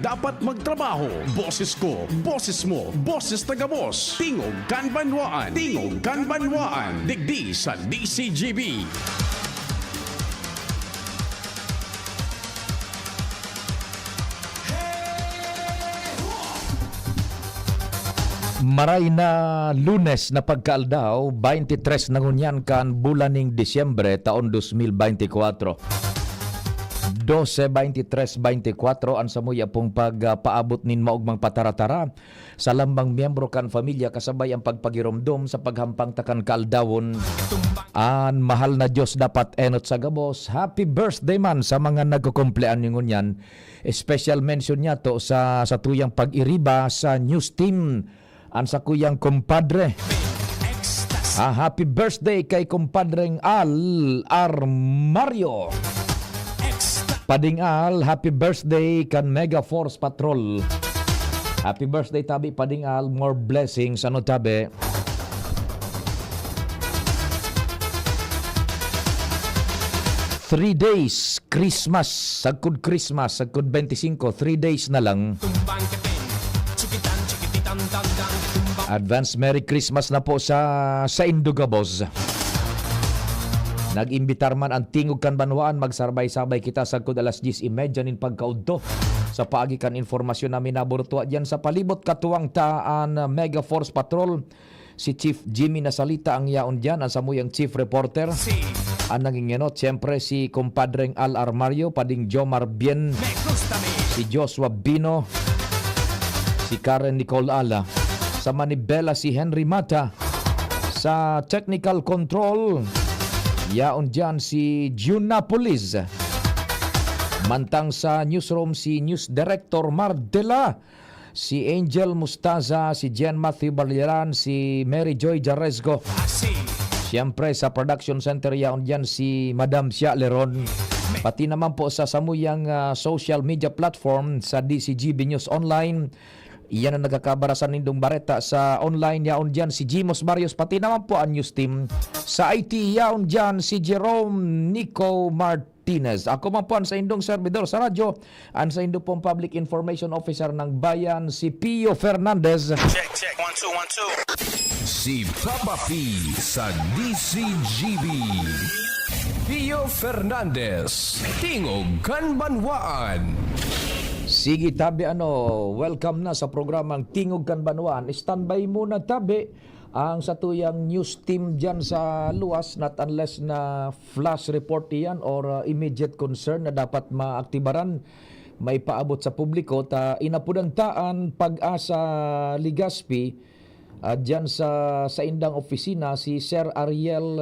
dapat magtrabaho. Boses ko, boses mo, boses taga-boss. Tingog Kanbanwaan. Tingog Kanbanwaan. Digdi sa DCGB. Maray na Lunes na pagkaaldaw, 23 na ngunyan kan bulaning Disyembre taon 2024. 12:23:24 ang samuya pong pagpaabot nin maugmang pataratara sa lambang miyembro kan familia kasabay ang pagpagiromdom sa paghampang takan kaaldawon. An mahal na Diyos dapat enot sa gabos. Happy birthday man sa mga nagkukumplean ningon yan. Special mention niya to sa tuyang pag-iriba sa news team. Ang sa kuyang kumpadre. Happy birthday kay kumpadreng Al Armario. Pading Al, happy birthday kan Mega Force Patrol. Happy birthday tabi Pading Al, more blessings ano tabi. Three days Christmas, sagkod 25, 3 days na lang. Advance Merry Christmas na po sa Indugabos. Nag-imbitar man ang Tingog Kanbanwaan, magsarbay-sabay kita sagkod alas 10:30 nin pagkaudto. Sa paagi kan informasyon namin naburtuan diyan sa palibot katuwang taan Mega Force Patrol. Si Chief Jimmy Nasalita ang yaon diyan, ang samuyang Chief Reporter. Ang nangingenot, siyempre si kumpadreng Al Armario, Pading Jomar Bien, si Joshua Bino, si Karen Nicole Ala. Sa Manibela si Henry Mata. Sa technical control, yaon dyan si June Napolis. Mantang sa newsroom si News Director Mardela, si Angel Mustaza, si Jen Matthew Barliran, si Mary Joy Jaresgo. Siyempre sa production center yaon dyan si Madam Sia Leron. Pati naman po sa samuyang social media platform sa DCGB News Online. Iyan ang nagkakabarasan nindong bareta sa online yaon dyan si Jimos Barrios, pati naman po ang news team. Sa IT yaon dyan si Jerome Nico Martinez. Ako man po ang sa indong servidor sa radyo, ang sa indong pong public information officer ng bayan si Pio Fernandez. Check, 1 2 1 2. Si Papa P sa DCGB. Pio Fernandez, Tingog Kanbanwaan. Sige tabi welcome na sa programang Tingog Kanbanwaan. Standby muna tabi ang satuyang news team dyan sa luwas, not unless na flash report yan or immediate concern na dapat maaktibaran, may paabot sa publiko. Inapudang taan Pag-asa Ligaspi dyan sa indang opisina si Sir Ariel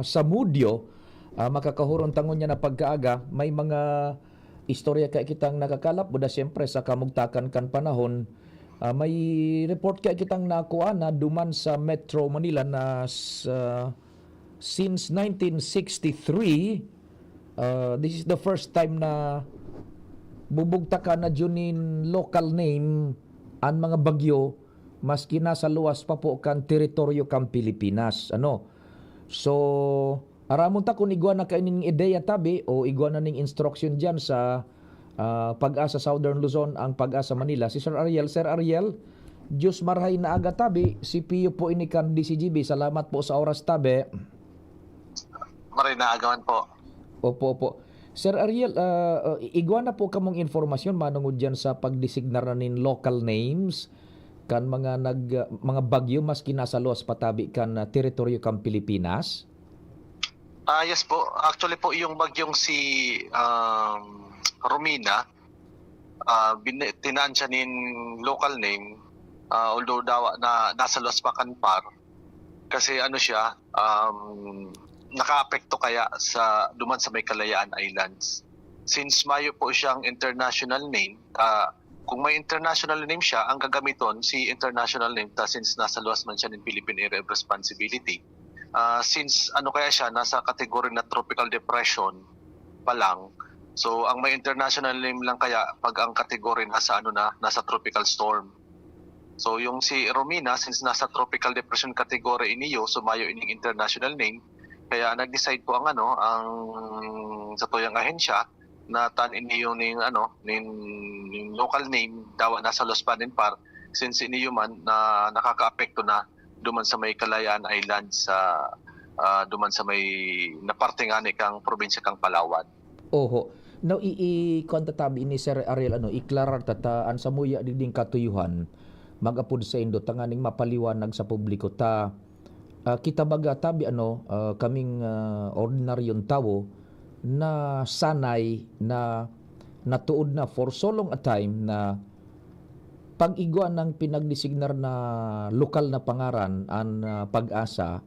Samudio. Makakahuron tangon niya na pagkaaga, may mga istorya kay kitang nakakalap buda siyempre sa kamugtakan kan panahon. May report kay kitang nakuha na duman sa Metro Manila na since 1963 this is the first time na bubugtakan na junin local name ang mga bagyo maski nasa luwas pa po kan teritoryo kan Pilipinas. So aramon ta kung igwa na kaining ideya tabi o igwa na ning instruction dyan sa Pag-asa Southern Luzon ang Pag-asa Manila. Si Sir Ariel, Diyos marhay na aga tabi. Si Pio po inikan DCGB. Salamat po sa oras tabi. Maray na agawan po. Opo. Sir Ariel, igwa na po kamong informasyon manungod dyan sa pagdesignar na nin local names kan mga bagyo maski nasa luwas patabi kan teritoryo kan Pilipinas. Yes po. Actually po yung bagyong si Romina, tinaan siya nin local name, although na nasa Los Bacanpar. Kasi siya, naka-apekto kaya sa duman sa may Kalayaan Islands. Since Mayo po siyang international name, kung may international name siya, ang gagamiton si international name since nasa luwas man siya ng Philippine Area of Responsibility. Since kaya siya nasa kategory na tropical depression pa lang, so ang may international name lang kaya pag ang kategory nasa nasa tropical storm. So yung si Romina, since nasa tropical depression category iniyo, sumayo ining international name, kaya nag-decide po ang sa tuyang ahensya na tan iniyo ning yung local name dawa nasa Los Panin Par since iniyo man na nakakaapekto na duman sa may Kalayaan Islands sa duman sa may naparte nga ni kang probinsya kang Palawan. Oho. Now, i-kontatabi ni Sir Ariel, iklarar tataan sa muya ding katuyuhan, magapod sa indo, tanganing mapaliwanag sa publiko, kita baga tabi, kaming ordinaryong tao, na sanay, na natuod na for so long a time, na pag-igwa ng pinagdesignar na lokal na pangaran, ang Pag-asa,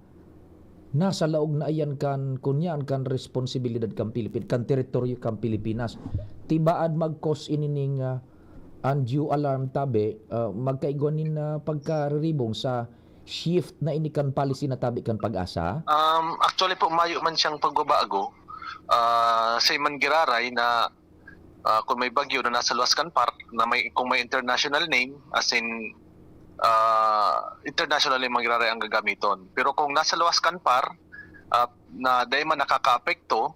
nasa laog na ayan kunyan kan responsibilidad kang Pilipinas, kan teritoryo kang Pilipinas. Tibaad mag-cause inining undue alarm tabi, magkaigwanin na pagkariribong sa shift na inikan policy na tabi kan Pag-asa? Actually po, mayo man siyang pagbabago. Sa Mangiraray na kung may bagyo na nasa Luascan Park, na kung may international name, as in international yung Mangiraray ang gagamiton. Pero kung nasa Luascan Par na dahil man nakakaapekto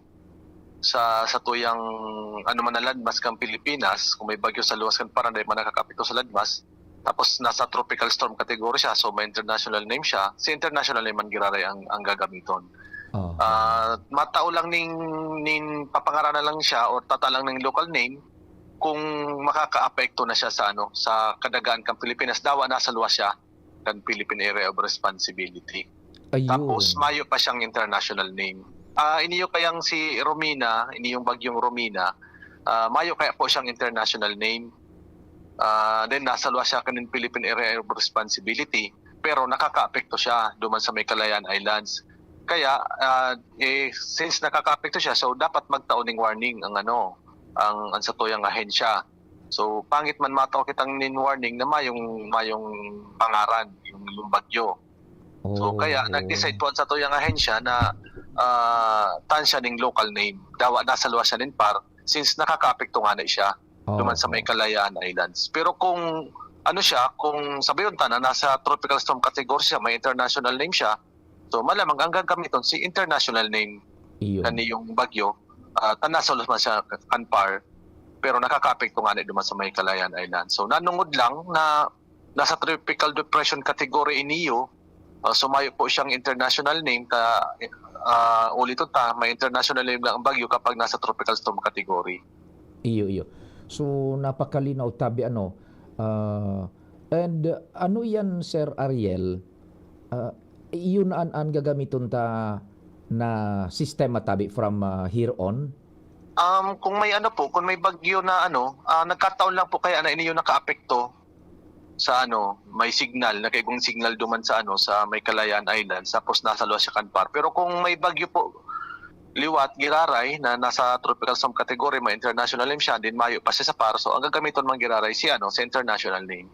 sa tuyang man na landmass kang Pilipinas, kung may bagyo sa Luascan Par na dahil man nakakaapekto sa landmass, tapos nasa tropical storm category siya, so may international name siya, si international name Mangiraray ang gagamiton. Matao lang ning papangaranan lang siya o tata lang ng local name kung makakaapekto na siya sa kadagaan kang Pilipinas, dawa nasa luwas siya kan Philippine Area of Responsibility. Ayun. Tapos mayo pa siyang international name. Iniyo kayang si Romina, iniyong bagyong Romina, mayo kaya po siyang international name. Then nasa luwas siya kan Philippine Area of Responsibility, pero nakakaapekto siya duman sa may Kalayaan Islands. Kaya since nakakaapekto siya, so dapat magtaoning warning ang sa tuyang ahensya. So pangit man mataw kitang warning na mayong pangaran yung bagyo. So kaya nag-decide po sa tuyang ahensya na tansya ning local name. Dawa nasa luwas siya nin par since nakakaapekto nga na siya duman sa may Kalayaan Islands. Pero kung kung sabihin ta na nasa tropical storm category siya, may international name siya, so malamang ang gagamiton si international name kaniyong bagyo. Tanasolos man siya kanpar, pero nakakaapekto nga na duman sa may Kalayaan Island. So nanungod lang na nasa tropical depression category iniyo, sumayo po siyang international name, ulitin may international name lang ang bagyo kapag nasa tropical storm category. Iyo. So napakalinaw tabi and yan Sir Ariel, iyon ang gagamiton ta na sistema tabi from here on? Kung may kung may bagyo na nagkataon lang po kaya na iniyo nakaapekto sa may signal, nakaigong signal duman sa sa may Kalayaan Islands, tapos nasa luwas siya kanpar. Pero kung may bagyo po liwat Giraray na nasa tropical storm category, may international name siya, din mayo pa siya sa par, so ang gagamiton mang Giraray sa international name.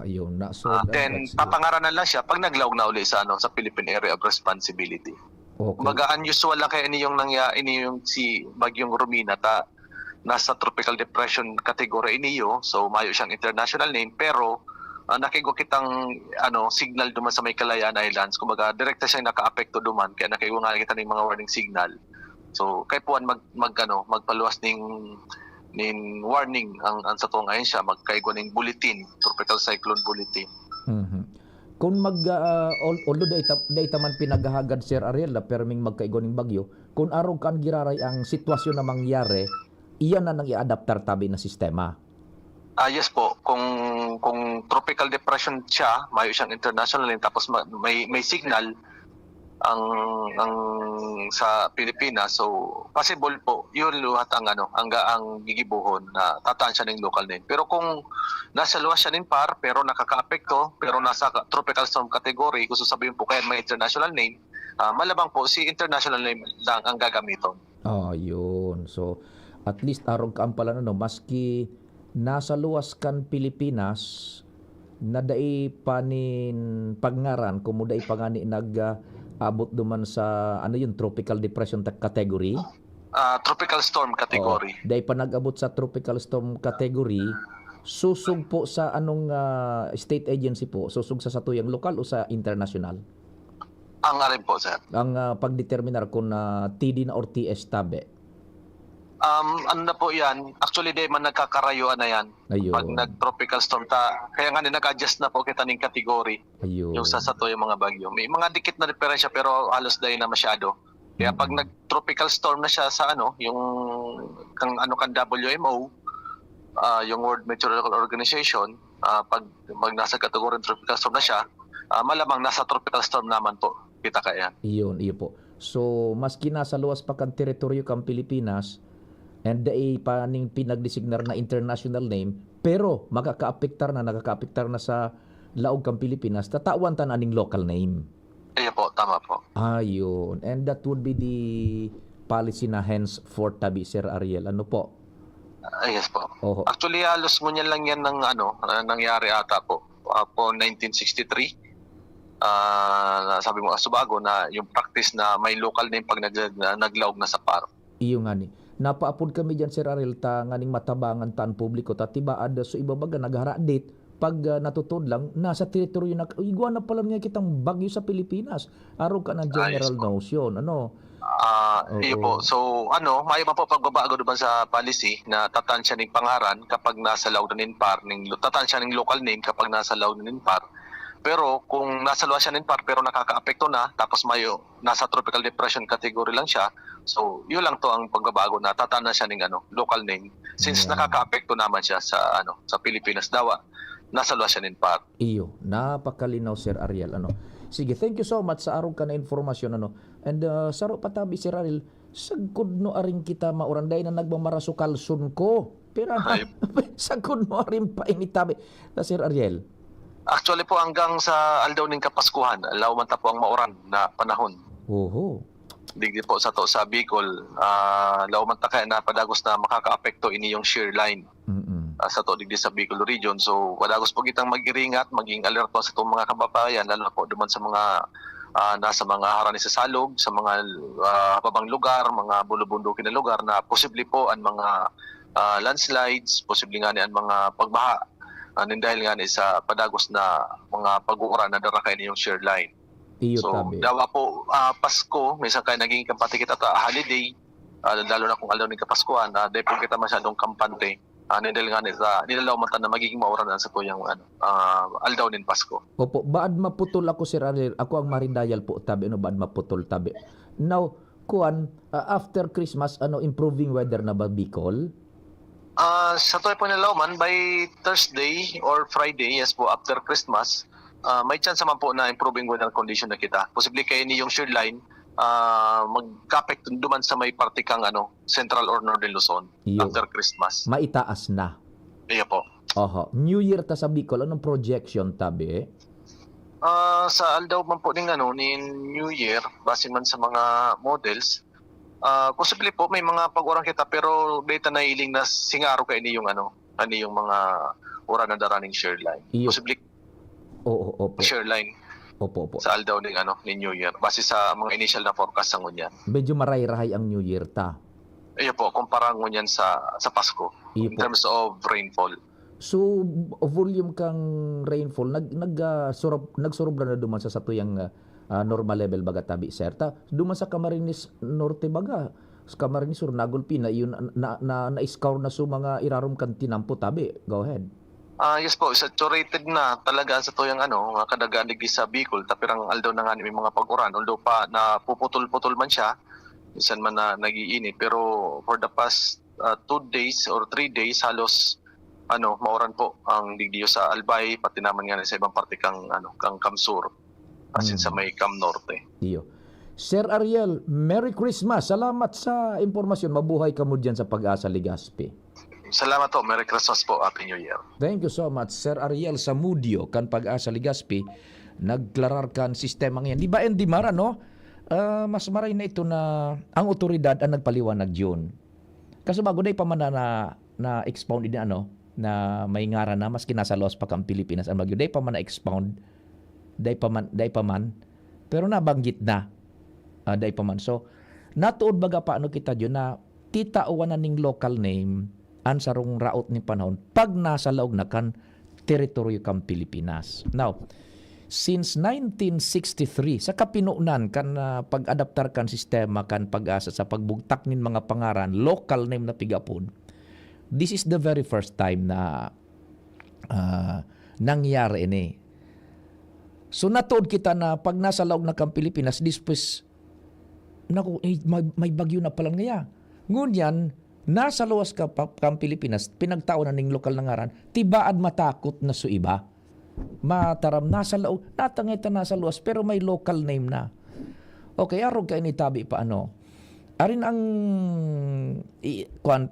Yun na. So then papangaranan lang siya pag naglaog na uli sa sa Philippine Area of Responsibility. Okay. Kumbaga unusual lang kaya iniyong si bagyong Romina nasa tropical depression category iniyo, so mayo siyang international name, pero nakigo kitang signal duman sa may Kalayaan Islands, kumbaga direkta siyang nakaapekto duman, kaya nakigo nga kita ng mga warning signal. So kay puan magpaluwas ning warning ang sa tuong ayon siya, magkaigo ning bulletin, tropical cyclone bulletin. Kung although data man pinaghahagad Sir Ariel na perming magkaigo ning bagyo, kung araw kan Giraray ang sitwasyon na mangyari, iyan na nang i-adaptar tabi na sistema. Yes po, kung tropical depression siya, mayo siyang international name, tapos may signal ang sa Pilipinas, so possible po yun luhat ang gigibuhon na tataan siya ng local name. Pero kung nasa luwas siya nin par pero nakakaapekto, pero nasa tropical storm category, gusto sabihin po kaya may international name, malabang po si international name lang ang gagamiton. Yun. So at least arong kaampalan maski nasa luwas kan Pilipinas, nadai panin pangaran kumuday pangani abot duman sa tropical depression category. Tropical storm category. Dahil pa nag-abot sa tropical storm category, susug po sa state agency po, susug sa satuyang lokal o sa international? Ang rin po, sir. Ang pagdeterminar kung TD na or TS tabi? Ano na po yan, actually di man nagkakarayuan na yan. Ayun. Pag nag-tropical storm, kaya nga nag-adjust na po kita ng category. Ayun. Yung sasato yung mga bagyo. May mga dikit na diferensya pero halos dahil na masyado. Kaya pag nag-tropical storm na siya sa yung kan WMO, yung World Meteorological Organization, pag nasa category tropical storm na siya, malamang nasa tropical storm naman po kita kaya. Iyon po. So, maski nasa luwas pa kan teritoryo kang Pilipinas, and day pa ning pinagdesignar na international name, pero nakakaapektar na sa laog kang Pilipinas, tatawan tan aning local name. Ayun po, tama po. Ayun. And that would be the policy na henceforth tabi, Sir Ariel. Ano po? Yes po. Oho. Actually, halos ngunyan lang yan ng nangyari ata po. Po 1963. Sabi mo Subago na yung practice na may local name pag naglaog na sa PAR. Iyo nga ni. Napaapod kami dyan, Sir Ariel, nganing matabangan taan publiko, tiba ada so ibabaga naghara date pag natutod lang nasa teritoryo na igwa na pala nga kitang bagyo sa Pilipinas. Araw ka ng general notion. Ano? Iyo po. So, may pa po pagbabago doon sa policy na tatansya ng pangaran kapag nasa laog na nin PAR, tatansya ng local name kapag nasa laog na nin PAR. Pero kung nasa luwas siya ng PAR pero nakakaapekto na, tapos nasa tropical depression category lang siya, so yun lang to ang pagbabago na tatana siya ng local name. Since nakakaapekto naman siya sa Pilipinas dawa, nasa luwas siya ng PAR. Iyo, napakalinaw, Sir Ariel. Sige, thank you so much sa araw ka na informasyon. And saro patabi, Sir Ariel, sagkod no aring kita mauranday na nagmamaraso kalson ko. Pero sagkod no aring painitabi. Sir Ariel. Actually po hanggang sa aldaw ng Kapaskuhan, alaw man ta po ang mauran na panahon. Oho. Digdi po sa Bicol, alaw man ta kaya na padagos na makakaapekto ini yung shear line. Sa digdi sa Bicol region. So padagos po kitang mag-iringat, maging alerto sa itong mga kababayan, lalo na po duman sa mga nasa mga harani sa salog, sa mga babang lugar, mga bulubundukin na lugar na posible po ang mga landslides, posible nga ni ang mga pagbaha. Dahil nga sa padagos na mga pag-uuran na darakay niyong shear line. Iyo so, tabi. dawa po Pasko, minsan kaya naging kampante kita holiday, lalo na kung alaw ng Kapaskuhan, dahil po kita masyadong kampante, dahil nga nilalaw mata na magiging mauran na sa tuyang aldaw ng Pasko. Opo, baad maputol ako, Sir Ariel. Ako ang maridayal po tabi, baad maputol tabi. Now, after Christmas, improving weather na ba Bicol? Sa tuwi po nilawman, by Thursday or Friday, yes po, after Christmas, may chance naman po na improving weather condition na kita. Posible kayo ni yung shear line, magkapekto duman sa may partikang Central or Northern Luzon after Christmas. Maitaas na. Iya po. Oho. New Year ta sa Bicol, anong projection tabi? Sa aldaw man po ni New Year, base man sa mga models, possibly po may mga pag-urang kita pero data na iling na singaro kay ni yung yung mga ura na daraning shear line. Possibly opo. shear line. Opo. Sa aldaw ni New Year base sa mga initial na forecast sa ngunyan. Medyo maray-rahay ang New Year ta. Iyo po, kumpara ngunyan sa Pasko in terms of rainfall. So volume kang rainfall nagsurub na duman sa satuyang normal level baga tabi, sir. Duman sa Camarines Norte baga, sa Camarines Sur nagulpi na yun na-scour na so mga irarom kan tinampo tabi. Go ahead. Yes po, saturated na talaga sa tuyang mga kadagaan digdi sa Bicol, tapirang aldaw na nga may mga pag-uran, although pa na puputol-putol man siya, minsan man na nagiinit, pero for the past 2 days or 3 days halos mauran po ang digdiyo sa Albay, pati naman nga sa ibang parte kang Kamsur. Asin sa may Cam Norte. Iyo. Sir Ariel, Merry Christmas. Salamat sa impormasyon. Mabuhay ka mo dyan sa Pag-asa Legazpi. Salamat po. Merry Christmas po. Happy New Year. Thank you so much, Sir Ariel Samudio, kan Pag-asa Legazpi. Nagklarar kan sistema ngayon. Di ba, di mara, no? Mas maray na ito na ang otoridad ang nagpaliwanag yun. Kasi bago na ipaman na expound din na may ngara na mas kinasalos pa kang Pilipinas ang bagyo. Day pa man na-expound, day pa man, pero nabanggit na, day pa man. So, natuod baga paano kita dyan na titauan na ning local name an sarong raot ni panahon pag nasa laog na kan teritoryo kang Pilipinas. Now, since 1963 sa kapinunan kan pag-adaptar kan sistema kan pag-asa sa pagbugtak nin mga pangaran local name na pigapon. This is the very first time na nangyari ini. So natuod kita na pag nasa laog na kang Pilipinas, dispes naku, may bagyo na palang ngaya. Ngunyan, nasa luwas ka kang Pilipinas, pinagtao na ning lokal na ngaran, tibaad matakot na su iba. Mataram, nasa laog, natangay ta nasa luwas, pero may local name na. Okay, arog kayo ni tabi pa ano. Arin ang,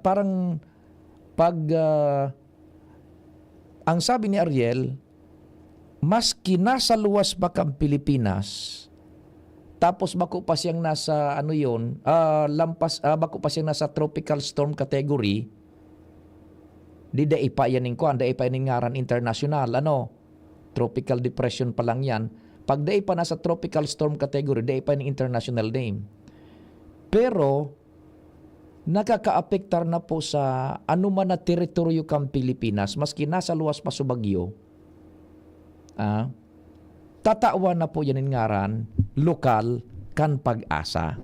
parang, pag, ang sabi ni Ariel, maski nasa luwas ba kang Pilipinas, tapos bako pa siyang nasa ano yun, bako pa siyang nasa tropical storm category, di da ipa yan ng kuan, da ipa yan ng ngaran international, tropical depression pa lang yan. Pag da ipa nasa tropical storm category, da ipa yan ng international name. Pero, nakaka-apektar na po sa anuman na teritoryo kang Pilipinas, maski nasa luwas pa sa bagyo, tatawa na po yan ng ngaran, lokal, kan pag-asa.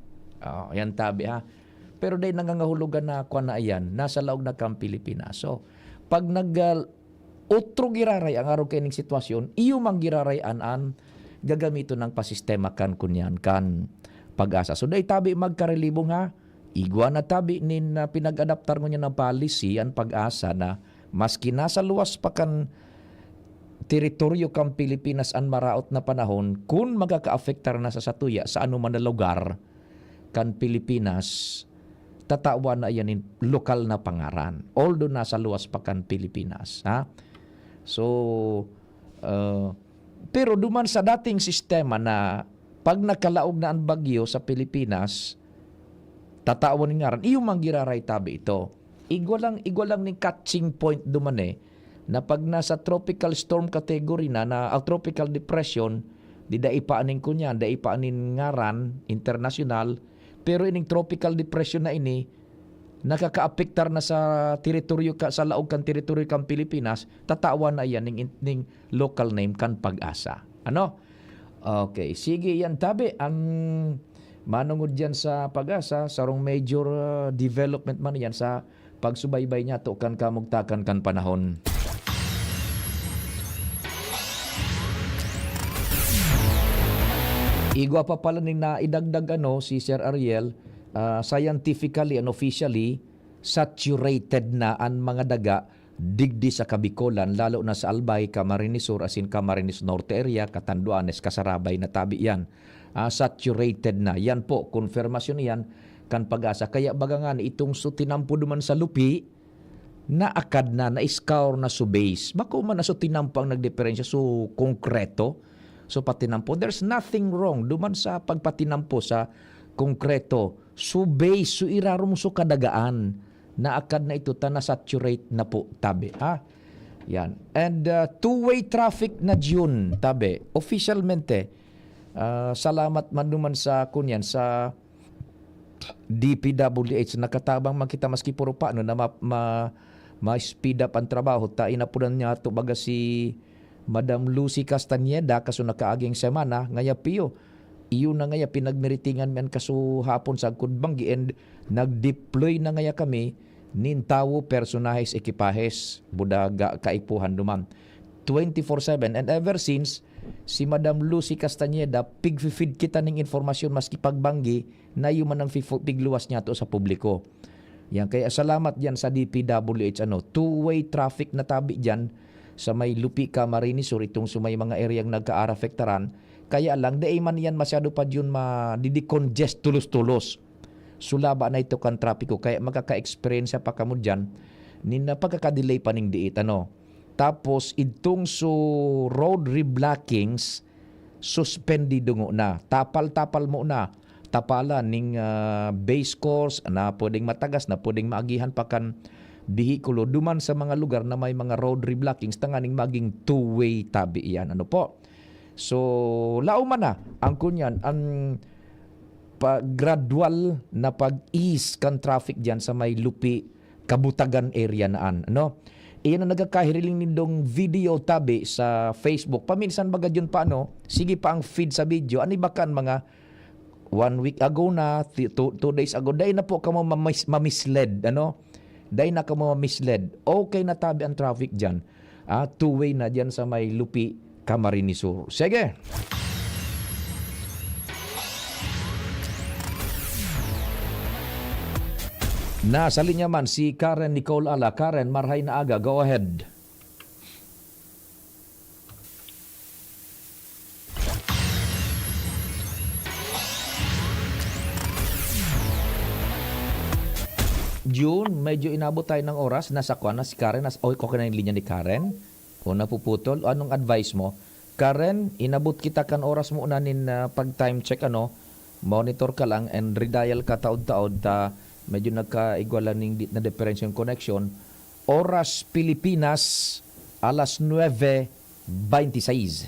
Yan tabi ha. Pero dahil nangangahulugan na kwa na yan, nasa laog na kang Pilipinas. So, pag utro giraray ang araw kayo ng sitwasyon, iyo mang giraray an gagamito ng pasistema kan kunyan, kan pag-asa. So, dahil tabi magkarelibong ha, igwa na tabi nin pinag-adaptar mo niya ng policy, ang pag-asa na maski nasa luwas pa kan teritoryo kang Pilipinas ang maraot na panahon, kung magkaka-affectar na sa satuya sa anuman na lugar kan Pilipinas, tatawa na yan in lokal na pangaran. Although nasa luwas pa kan Pilipinas. Ha? So, pero duman sa dating sistema na pag nakalaog na ang bagyo sa Pilipinas, tatawa ni ngaran, iyong manggiraray tabi ito. Igwa lang ni catching point duman na pag nasa tropical storm category na tropical depression, di daipaanin ko niyan, daipaanin ngaran, international, pero ining tropical depression na ini, nakaka-apektar na sa teritoryo sa laog kan teritoryo kang Pilipinas, tatawa na yan ning local name kan pag-asa. Okay, sige yan tabi, ang manungod dyan sa pag-asa, sarong major development man yan sa pagsubaybay niya to kan kamugtakan kan panahon. Igwa pa pala ning naidagdag si Sir Ariel, scientifically and officially saturated na ang mga daga digdi sa Kabikolan, lalo na sa Albay, Camarines Sur, asin Camarines Norte area, Catanduanes, Kasarabay na tabi yan. Saturated na. Yan po, konfirmasyon yan kan pag-asa. Kaya baga nga itong tinampo duman sa lupi, naakad na iskaur na su base. Bako man na tinampo ang nagdiferensya su konkreto. So patinampo, there's nothing wrong duman sa pagpatinampo sa konkreto. Su base, su irarom su kadagaan. Naakad na ito, na-saturate na po, tabi. Ha? Yan. And two-way traffic na June, tabi. Officialmente, salamat man duman sa kunyan, sa DPWH, nakatabang makita maski puro paano na ma-speed up ang trabaho. Inapunan niya ito baga si Madam Lucy Castañeda kaso nakaaging semana, ngaya piyo. Iyo na ngaya pinagmeritingan men kaso hapon sa Kudbangi and nag-deploy na ngaya kami nintawo personahes ekipahes budaga kaipuhan duman 24/7 and ever since si Madam Lucy Castañeda pig-feed kita ning informasyon maski pagbanggi na iyo man ang pigluwas niya to sa publiko. Yan kaya salamat diyan sa DPWH two-way traffic na tabi diyan sa may Lupi, Camarines Sur, itong sumay mga areang nagka-arafektaran. Kaya lang, dahil man yan masyado pa yun didi-congest tulos-tulos. Sulaba na ito kan trapiko. Kaya makaka-experience pa kamo dyan, pagkaka-delay pa ning diit. Tapos, itong road reblockings, suspendido na. Tapal-tapal mo na. Tapalan ning base course na pwedeng matagas, na pwedeng maagihan pa kan bihikulo duman sa mga lugar na may mga road reblockings tanganing maging two-way tabi iyan. So, lauman na ang kunyan, ang gradual na pag-ease kan traffic diyan sa may Lupi, Kabutagan area naan. Iyan ang nagkakahiriling nindong video tabi sa Facebook. Paminsan bagad yun pa sige pa ang feed sa video. Ani ba kan mga 1 week ago na, 2 days ago, dahil na po ka mo mamisled, Dahil na ka mo mamisled. Okay na tabi ang traffic dyan. Two-way na dyan sa may Lupi, Camarines Sur. Sige! Nasa linya man si Karen Nicole Ala. Karen, marhay na aga. Go ahead. June, medyo inabot tayo ng oras. Nasa kuha na si Karen. Okay na yung linya ni Karen. O napuputol. Anong advice mo? Karen, inabot kita kan oras mo unanin pag time check monitor ka lang and redial ka taod-taod medyo nagkaigwala ng na difference yung connection. Oras Pilipinas, alas 9:26.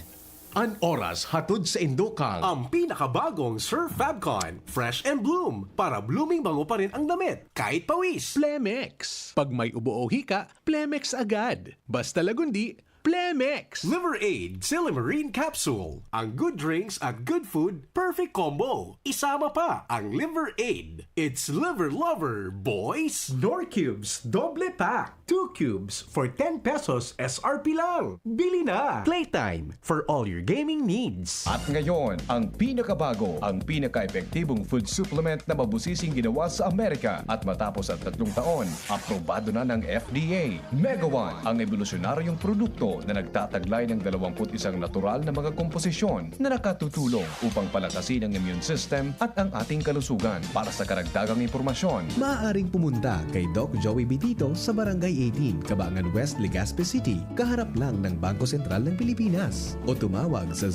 An oras hatod sa Indokang ang pinakabagong Sir Fabcon Fresh and Bloom para blooming bango pa rin ang damit kahit pawis. Plemex. Pag may ubo o hika, Plemex agad. Basta lagundi, Plemex. Liver Aid Silimarine Capsule. Ang good drinks at good food, perfect combo. Isama pa ang Liver Aid. It's liver lover, boys. Norcubes Doble Pack. 2 cubes for 10 pesos SRP lang. Bili na. Playtime for all your gaming needs. At ngayon, ang pinakabago, ang pinaka-epektibong food supplement na mabusising ginawa sa Amerika at matapos at 3 taon, aprobado na ng FDA. Mega One, ang evolusyonaryong produkto na nagtataglay ng 21 natural na mga komposisyon na nakatutulong upang palakasin ang immune system at ang ating kalusugan. Para sa karagdagang impormasyon, maaaring pumunta kay Doc Joey Bitito sa Barangay 18, Cabangan West, Legazpi City, kaharap lang ng Bangko Sentral ng Pilipinas. O tumawag sa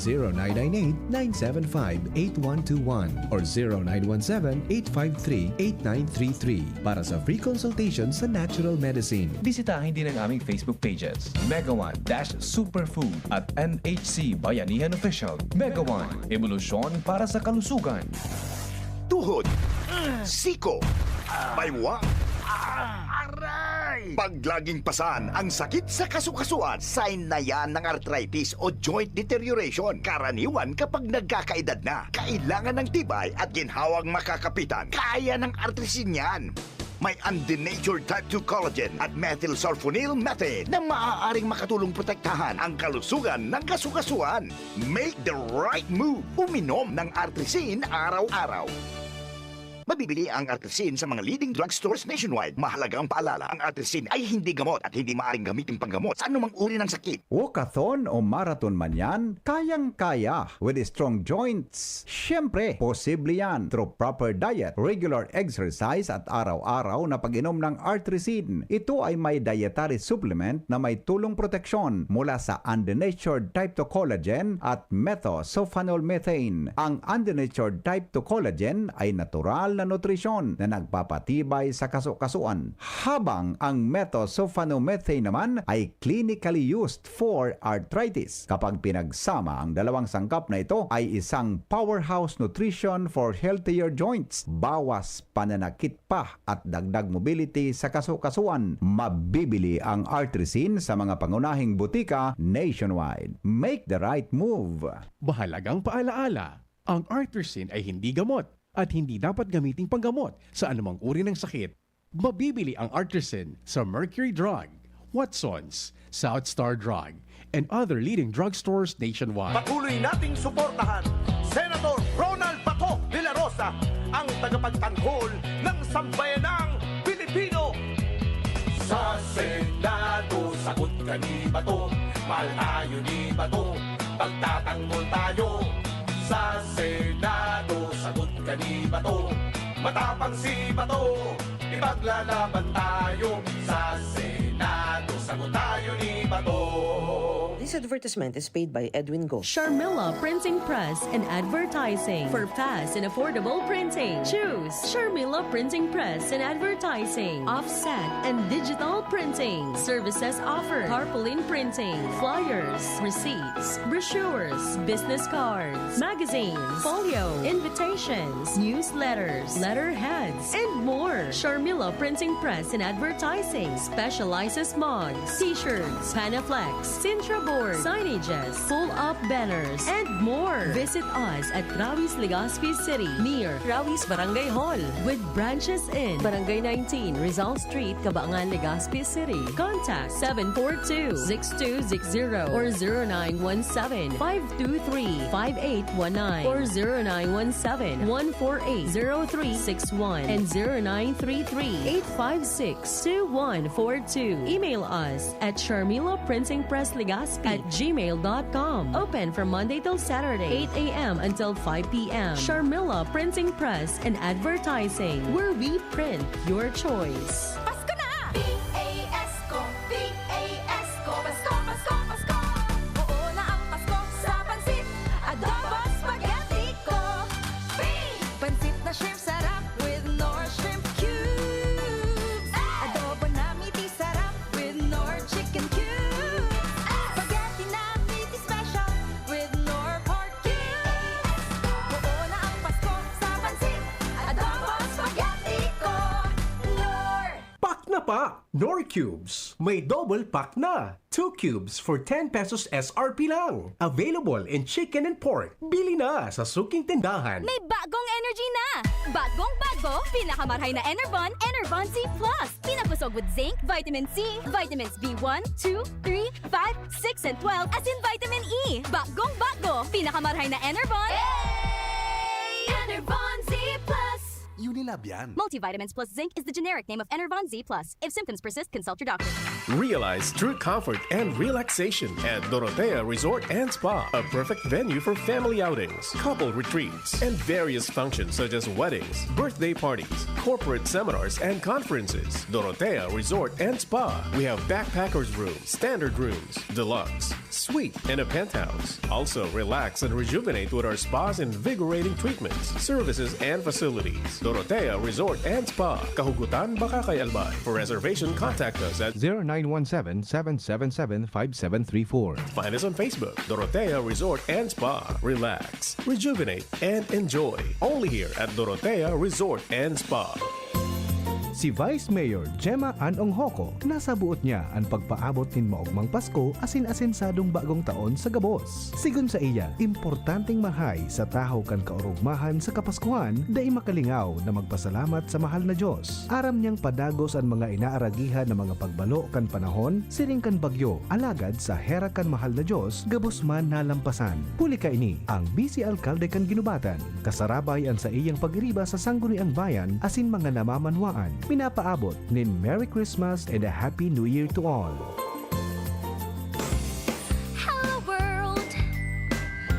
0998-975-8121 or 0917-853-8933 para sa free consultation sa natural medicine. bisitahin din ang aming Facebook pages, Mega One-Superfood at NHC Bayanihan Official. Mega One, evolusyon para sa kalusugan. Tuhod, siko, baywa, aray! Pag laging pasan ang sakit sa kasukasuan, sign na yan ng arthritis o joint deterioration. Karaniwan kapag nagkakaedad na, kailangan ng tibay at ginhawang makakapitan. Kaya ng artrisin yan. May undenatured type 2 collagen at methylsulfonyl methane na maaaring makatulong protektahan ang kalusugan ng kasukasuan. Make the right move. Uminom ng artrisin araw-araw. Mabibili ang artrisin sa mga leading drugstores nationwide. Mahalagang paalala, ang artrisin ay hindi gamot at hindi maaaring gamitin panggamot sa anumang uri ng sakit. Walkathon o marathon man yan, kayang-kaya with strong joints. Siyempre, posible yan through proper diet, regular exercise at araw-araw na pag-inom ng artrisin. Ito ay may dietary supplement na may tulong proteksyon mula sa undenatured type 2 collagen at methylsulfonylmethane. Ang undenatured type 2 collagen ay natural na nutrisyon na nagpapatibay sa kasukasuan, habang ang methylsulfonylmethane naman ay clinically used for arthritis. Kapag pinagsama ang dalawang sangkap na ito ay isang powerhouse nutrition for healthier joints, bawas pananakit pa at dagdag mobility sa kasukasuan. Mabibili ang artrisin sa mga pangunahing butika nationwide. Make the right move. Mahalagang paalaala, ang artrisin ay hindi gamot at hindi dapat gamiting panggamot sa anumang uri ng sakit. Mabibili ang artrisin sa Mercury Drug, Watsons, South Star Drug, and other leading drugstores nationwide. Patuloy nating suportahan Senator Ronald Bato de la Rosa, ang tagapagtanggol ng sambayanang Pilipino. Sa Senado, sagot ka ni Bato, mahal tayo ni Bato, pagtatanggol tayo. Sa Senado, sagot ka ni Bato, matapang si Bato, ipaglalaban tayo. Sa Senado, sagot tayo ni Bato. This advertisement is paid by Edwin Go. Sharmila Printing Press and Advertising. For fast and affordable printing, choose Sharmila Printing Press and Advertising. Offset and digital printing. Services offered: tarpaulin printing, flyers, receipts, brochures, business cards, magazines, folio, invitations, newsletters, letterheads, and more. Sharmila Printing Press and Advertising specializes mugs, t-shirts, panaflex, Sintra board, signages, pull-up banners, and more. Visit us at Rawis, Legazpi City, near Rawis Barangay Hall, with branches in Barangay 19, Rizal Street, Cabangan, Legazpi City. Contact 742-6260 or 0917-523-5819 or 0917-148-0361 and 0933-856-2142. Email us at Sharmila Printing Press Legazpi at gmail.com. Open from Monday till Saturday, 8 a.m. until 5 p.m. Sharmila Printing Press and Advertising, where we print your choice. Pasko na! P-A-S-Co, P-A-S-Co, Pasko, Pasko, Pasko. Oo na ang Pasko sa pansit, adobo, spaghetti ko. Pansit na shrimp sarap with Nor Shrimp Cubes. Adobo na meaty sarap with Nor Chicken Cubes. Spaghetti na meaty special with Nor Pork Cubes. Oo na ang Pasko sa pansit, adobo, spaghetti ko. Nor! Pack na pa! Nor Cubes. May double pack na. 2 cubes for 10 pesos SRP lang. Available in chicken and pork. Bili na sa suking tindahan. May bagong energy na! Bagong-bago, pinakamarhay na Enervon, Enervon Z+. Pinapusog with zinc, vitamin C, vitamins B1, 2, 3, 5, 6, and 12, as in vitamin E. Bagong-bago, pinakamarhay na Enervon. Enervon Z+. Unilab yan. Multivitamins plus zinc is the generic name of Enervon Z+. If symptoms persist, consult your doctor. Realize true comfort and relaxation at Dorotea Resort and Spa, a perfect venue for family outings, couple retreats, and various functions such as weddings, birthday parties, corporate seminars, and conferences. Dorotea Resort and Spa. We have backpackers rooms, standard rooms, deluxe, suite, and a penthouse. Also, relax and rejuvenate with our spa's invigorating treatments, services, and facilities. Dorotea Resort and Spa, Kahugutan, Bakakay, Albay. For reservation, contact us at 0917-777-5734. Find us on Facebook, Dorotea Resort and Spa. Relax, rejuvenate, and enjoy. Only here at Dorotea Resort and Spa. Si Vice Mayor Gemma Ann Onghoko, nasa buot niya ang pagpaabot nin maugmang Pasko asin-asinsadong bagong taon sa Gabos. Sigun sa iya, importanteng mahay sa tahaw kan kaurugmahan sa Kapaskuhan dai makalingaw na magpasalamat sa mahal na Diyos. Aram niyang padagos ang mga inaaragihan na mga pagbalo kan panahon, siring kan bagyo, alagad sa hera kan mahal na Diyos, Gabos man nalampasan. Huli ka ini, ang Vice Alcalde kan Ginubatan, kasarabay ang sa iyang pagiriba sa sangguniang bayan asin mga namamanwaan. Pinapaabot nin Merry Christmas and a Happy New Year to all. Hello world,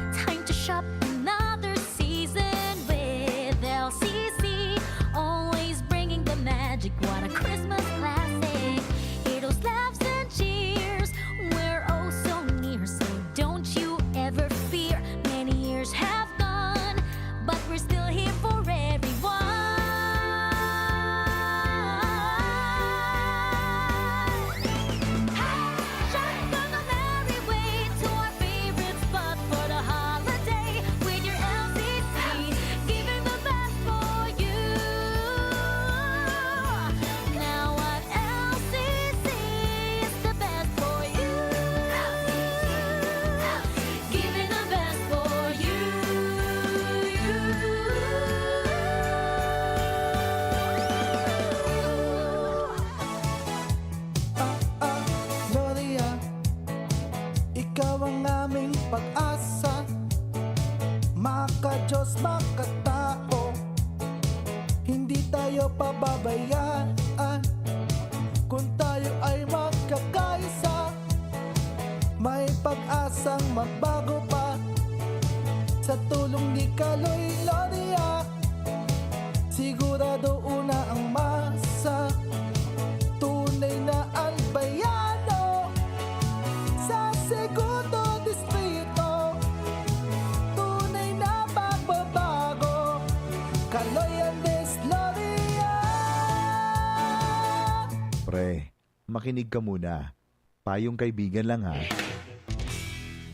time to shop another season with LCC. Always bringing the magic, what a Christmas classic. Heroes, laughs and cheers, we're oh so near. So don't you ever fear, many years have gone, but we're still here for everyone. Pag-asa, maka-Diyos, maka-tao, hindi tayo pababayaan kung tayo ay magkakaisa. May pag-asang magbago pa sa tulong ni Kaloy Loria. Sigurado una ang masa, tunay na albayano sa segundo. makinig ka muna. Payong kaibigan lang ha.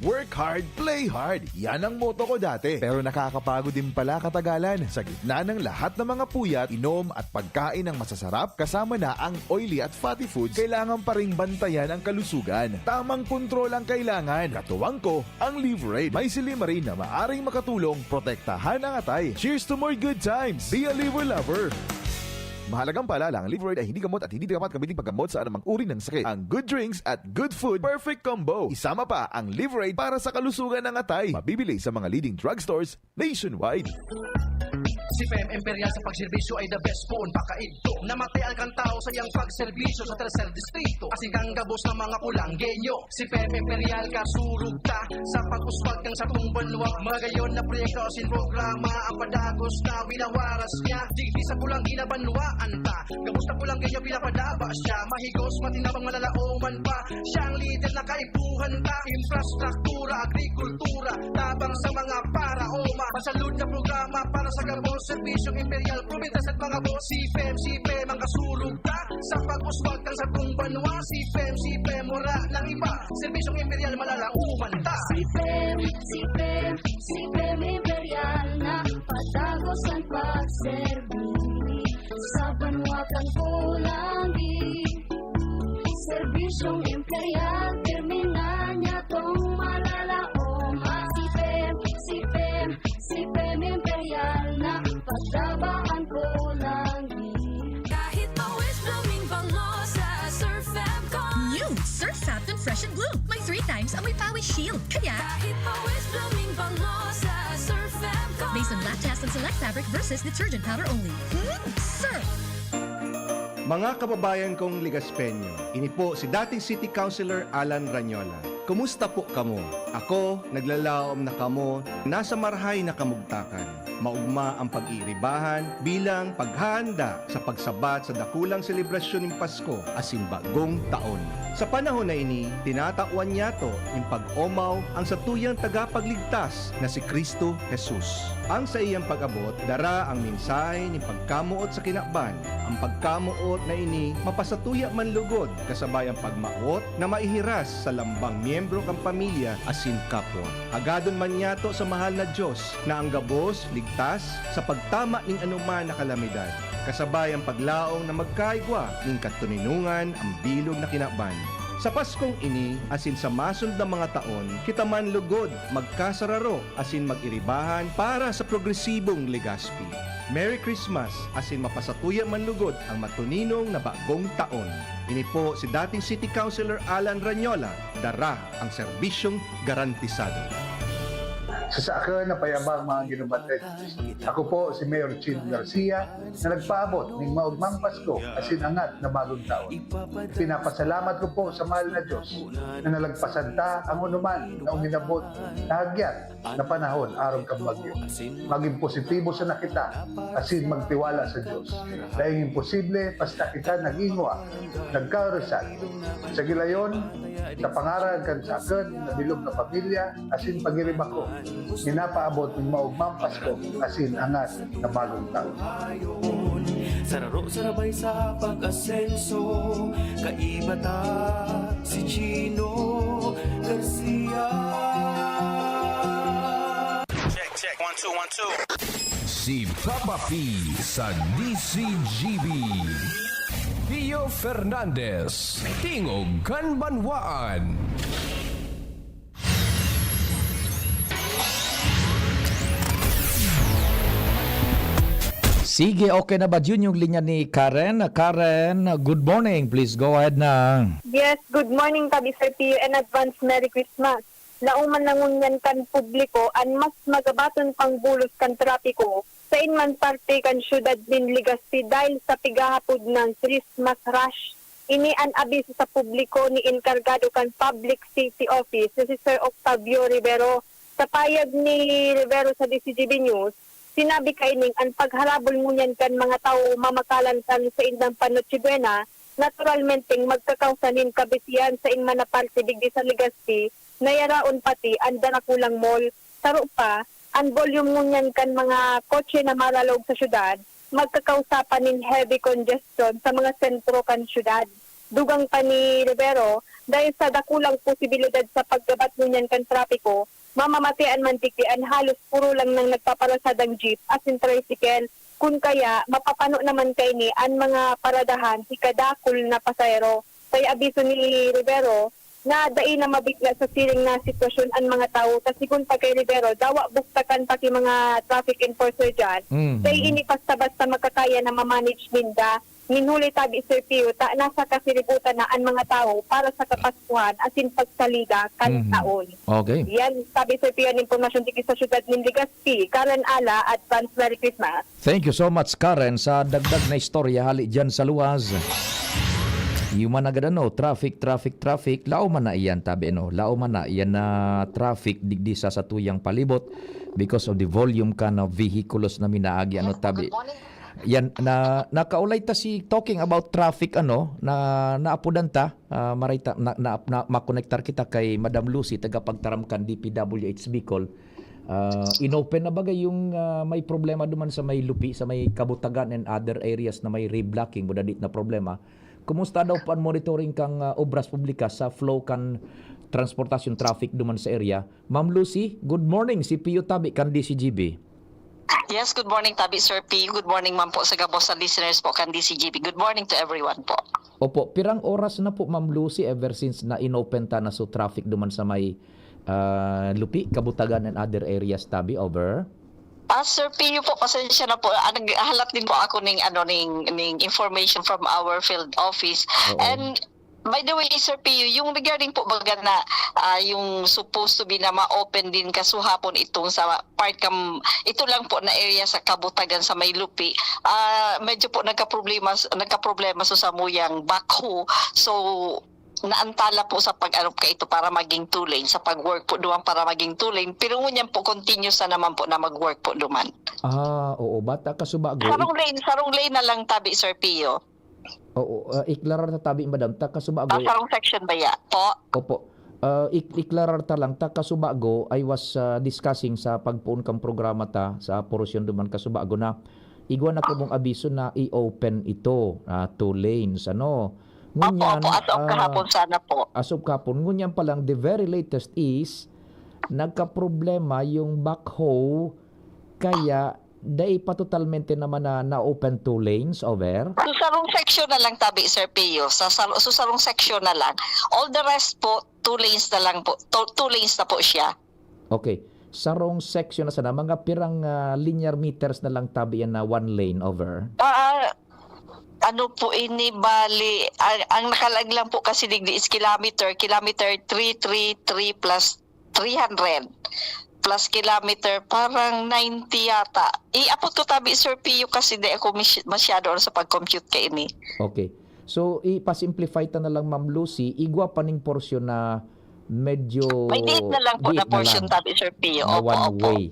Work hard, play hard. Yan ang motto ko dati. Pero nakakapagod din pala katagalan. Sa gitna ng lahat ng mga puyat, inom at pagkain ng masasarap, kasama na ang oily at fatty foods, kailangan pa ring bantayan ang kalusugan. Tamang kontrol ang kailangan. Katuwang ko, ang Liverade. May Silimarin na maaring makatulong, protektahan ang atay. Cheers to more good times. Be a liver lover. Mahalagang paalala, ang Liverade ay hindi gamot at hindi dapat gamitin paggamot sa anumang uri ng sakit. Ang good drinks at good food, perfect combo. Isama pa ang Liverade para sa kalusugan ng atay. Mabibili sa mga leading drugstores nationwide. Si Fem Imperial sa pagserbisyo ay the best phone pakaidto. Namatay ang kantao sa iyang pagserbisyo sa tercer distrito. Asing gabos ng mga kulanggenyo. Si Fem Imperial kasurug ta sa pag-uswag ng sakong banwa. Magayon na proyekto sin programa ang padagos na winawaras niya. Di sa kulang ginabanwaan ta. Gabos na kulanggenyo pinapadaba siya. Mahigos matinabang malalauman pa. Siyang leader na kaibuhan ta. Infrastruktura, agrikultura, tabang sa mga paraoma. Pasalud na programa para sa gabos. Serbisyong Imperial, provintas at mga boss. Si Fem ang kasulog ta sa pag-uswag ng sakong banwa. Si Fem, wala ng iba. Serbisyong Imperial, malalauman ta. Si Fem Imperial na patagos ang pagserbi sa banwa kang kulangi. Serbisyong Imperial, termina niya tong malalaoma. Si Fem Imperial na pagdabaan ko langi. Kahit pawis blooming bango sa Surf Fabcon. New Surf Fabcon Fresh and Bloom. May 3 times amoy pawis shield. Kaya kahit pawis blooming bango sa Surf Fabcon. Based on lab test and select fabric versus detergent powder only. Surf! Mga kababayan kong Ligaspeño, ini po si dating City Councilor Alan Ranyola. Kumusta po kamo? Ako, naglalaom na kamo, nasa marhay na kamugtakan. Maugma ang pag-iiribahan bilang paghahanda sa pagsabat sa dakulang selebrasyon ng Pasko asin bagong taon. Sa panahon na ini, tinatakwan niya to ng pag-omaw ang satuyang tagapagligtas na si Kristo Jesus. Ang sa iyang pag-abot, dara ang mensahe ng pagkamuot sa kinakban. Ang pagkamuot na ini, mapasatuya man lugod, kasabay ang pagmaot na maihiras sa lambang miyembro kang pamilya asin kapwa. Agadon man niya to sa mahal na Diyos na ang gabos, ligtas sa pagtama ng anuman na kalamidad. Kasabay ang paglaong na magkaigwa ng katuninungan ang bilog na kinakban. Sa Paskong ini, asin sa masunod na mga taon, kita man lugod, magkasararo, asin mag-iribahan para sa progresibong Legazpi. Merry Christmas, asin mapasatuya man lugod ang matuninong na bagong taon. Ini po si dating City Councilor Alan Ranyola, dara ang serbisyong garantisado. Sa akin na payabang mga ginubatid. Ako po si Mayor Chin Garcia na nagpaabot ng maugmang Pasko asin angat na bagong taon. Pinapasalamat ko po sa mahal na Diyos na nalagpasan ta ang unuman na uminabot na hagyat na panahon aron kang bagyo. Maging positibo sa nakita asin magtiwala sa Diyos. Dahil imposible basta kita nag-ingwa, nagkaresan. Sa gilayon, napangaral kan sa akin na bilog na pamilya asin pag-irib ako. Minapaabot ng maugmang Pasko asin angat na bagong taon. Sararo sarabay sa pag-asenso, kaiba ta si Chino Garcia. Check, 1, 2, 1, 2. Si Papa P sa DCGB. Pio Fernandez, Tingog Kanbanwaan. Sige, okay na ba yun yung linya ni Karen? Karen, good morning. Please go ahead na. Yes, good morning Kabi Sir Pio and advance Merry Christmas. Lauman nangunyan kan publiko an mas magabaton pang bulos kan trapiko sa inman parte kan syudad din Legazpi dahil sa pigahapod ng Christmas rush. Ini an abiso sa publiko ni enkargado kan Public Safety Office na si Sir Octavio Rivero. Sa payag ni Rivero sa DCGB News, sinabi kaining ang pagharabol ngunyan kan mga tao mamakalan kan sa indang Noche Buena, naturalmente magkakausanin kabisiyan sa inman na parte digdi sa Legazpi, nayaraon pati ang Darakulang Mall. Taro pa, ang volume ngunyan kan mga kotse na maralog sa syudad, magkakausapan nin heavy congestion sa mga sentro kan syudad. dugang pa ni Rivero, dahil sa dakulang posibilidad sa paggabat ngunyan kan trapiko, mamamatian man tikian halos puro lang nang nagpapalasadang jeep as in tricycle. Kung kaya, mapapano naman kay ni ang mga paradahan si kadakul na pasayro. Kaya abiso ni Rivero na dai na mabigla sa siring na sitwasyon ang mga tao. Kasi kung pa kay Rivero, dawa buktakan pati mga traffic enforcer dyan. Kaya ini basta-basta makakaya na mamanage ninda. Minhuli tabi Sir Pio, nasa kasiributan na ang mga tao para sa Kapaskuhan asin pagsaliga kan taon. Okay. Yan, sabi Sir Pio, ang impormasyon tiki sa syudad ng Legazpi. Karen Ala, Advance Merry Christmas. Thank you so much, Karen, sa dagdag na istorya hali dyan sa luwas. Yung managad traffic. Lao man na iyan, tabi, lao man na iyan na traffic digdi sa tuyang palibot because of the volume ka na vehikulos na minaagi, tabi. Yan na nakaulay ta si talking about traffic na naapudan ta marita na makonektar kita kay Madam Lucy tagapagtaramkan DPWH Bicol. Inopen na bagay yung may problema duman sa may Lupi, sa may Kabutagan and other areas na may reblocking budadit na problema. Kumusta daw pan monitoring kang obras publika sa flow kan transportasyon traffic duman sa area? Ma'am Lucy, good morning. Si Pio Tabi kan DCGB. Yes, good morning Tabi Sir P. Good morning ma'am po sa Gabos sa listeners po kan DCGB. Good morning to everyone po. Opo, pirang oras na po Ma'am Lucy ever since na inopen ta na so traffic duman sa may Lupi, Kabutagan and other areas, Tabi, over? Sir P, po pasensya na po. Naghalat din po ako ning information from our field office. And by the way, Sir Pio, yung regarding po baga na yung supposed to be na ma-open din kasuhapon itong sa part ito lang po na area sa Kabutagan sa Maylupi, medyo po nagka-problema so sa muyang backhoe. So naantala po sa pag-arop ka ito para maging 2 lane, sa pag-work po duman para maging 2 lane, pero ngunyan po continuous na naman po na mag-work po duman. Oo, bata kasubago. Sarong lane na lang, Tabi Sir Pio. Oo, iklarar ta Tabi, madam, takasubago. Sarong section ba ya po? Opo. Iklarar ta lang, takasubago, I was discussing sa pagpuon kang programa ta sa porosyon duman kasubago na igwa na ko mong abiso na i-open ito, 2 lanes, Ngunyan, Opo, as of kahapon sana po. As of kahapon, ngunyan pa lang, the very latest is, nagka-problema yung backhoe, kaya dahil pa totalmente naman na open 2 lanes, over? Susarong section na lang, Tabi, Sir Pio. Susarong section na lang. All the rest po, 2 lanes na lang po. 2 lanes na po siya. Okay. Sarong section na sana, mga pirang linear meters na lang, Tabi, yan na 1 lane, over? Ano po ini bali ang nakalag lang po kasi digdi is kilometer 333 plus 300 plus kilometer parang 90 yata. Iapot ko Tabi Sir Pio kasi di ako masyado sa pag-compute kay ini. Okay. So ipa-simplify ta na lang Ma'am Lucy, igwa paning portion na medyo may date na lang po na portion Tabi Sir Pio. Opo. Way.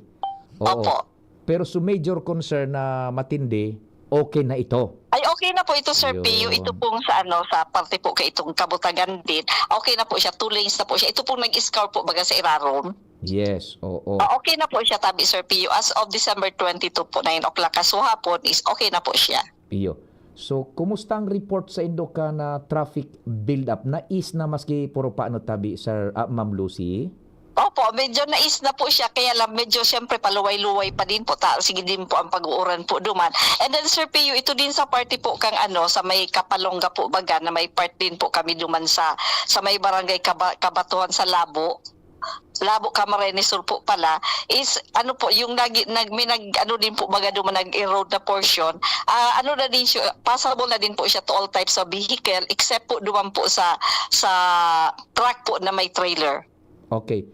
Opo. Pero so major concern na matindi, okay na ito. Ay okay na po ito Sir Pio. Ito pong sa sa parte po kay itong Kabutagan din. Okay na po siya, 2 lanes na po siya. Ito pong nag-scout po baga sa Irarom. Yes, oo. Okay na po siya Tabi Sir Pio. As of December 22 po 9 o'clock kasuhapon is okay na po siya. Pio. So kumusta ang report sa Indoka na traffic build up na is na maski puro paano Tabi Sir Ma'am Lucy? Opo, medyo nais na po siya, kaya lang medyo siyempre paluway-luway pa din po. Sige din po ang pag-uuran po duman. And then Sir Pio, ito din sa party po kang sa may Kapalongga po baga na may part din po kami duman sa may barangay Kabatuhan sa Labo Camarines Sur po pala is po yung din po baga duman nag-erode na portion. Na din siya, passable na din po siya to all types of vehicle except po duman po sa truck po na may trailer. Okay.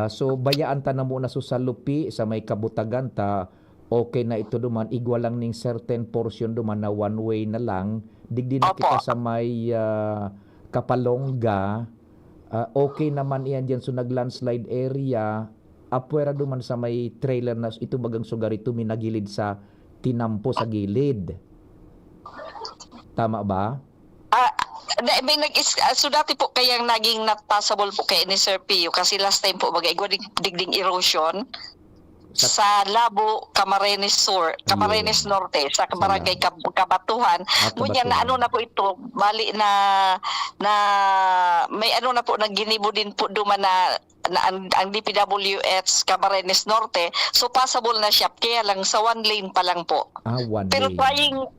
So bayaan ta na muna sa Lupi sa may Kabutagan ta okay na ito duman igwa lang ning certain portion duman na one way na lang digdi na kita sa may Kapalongga okay naman iyan diyan so naglandslide area apwera duman sa may trailer na ito bagang sugar ito minagilid sa tinampo sa gilid. Tama ba? So dati po kayang naging not passable po kay ni Sir Pio kasi last time po bagay digding erosion. sa Labo, Camarines Sur, Camarines Norte, sa barangay Kabatuhan. Ngunyan na ano na po ito, bali na may ano na po, nagginibo din po duman na ang DPWH Camarines Norte, so passable na siya, kaya lang sa one lane pa lang po. One Pero lane.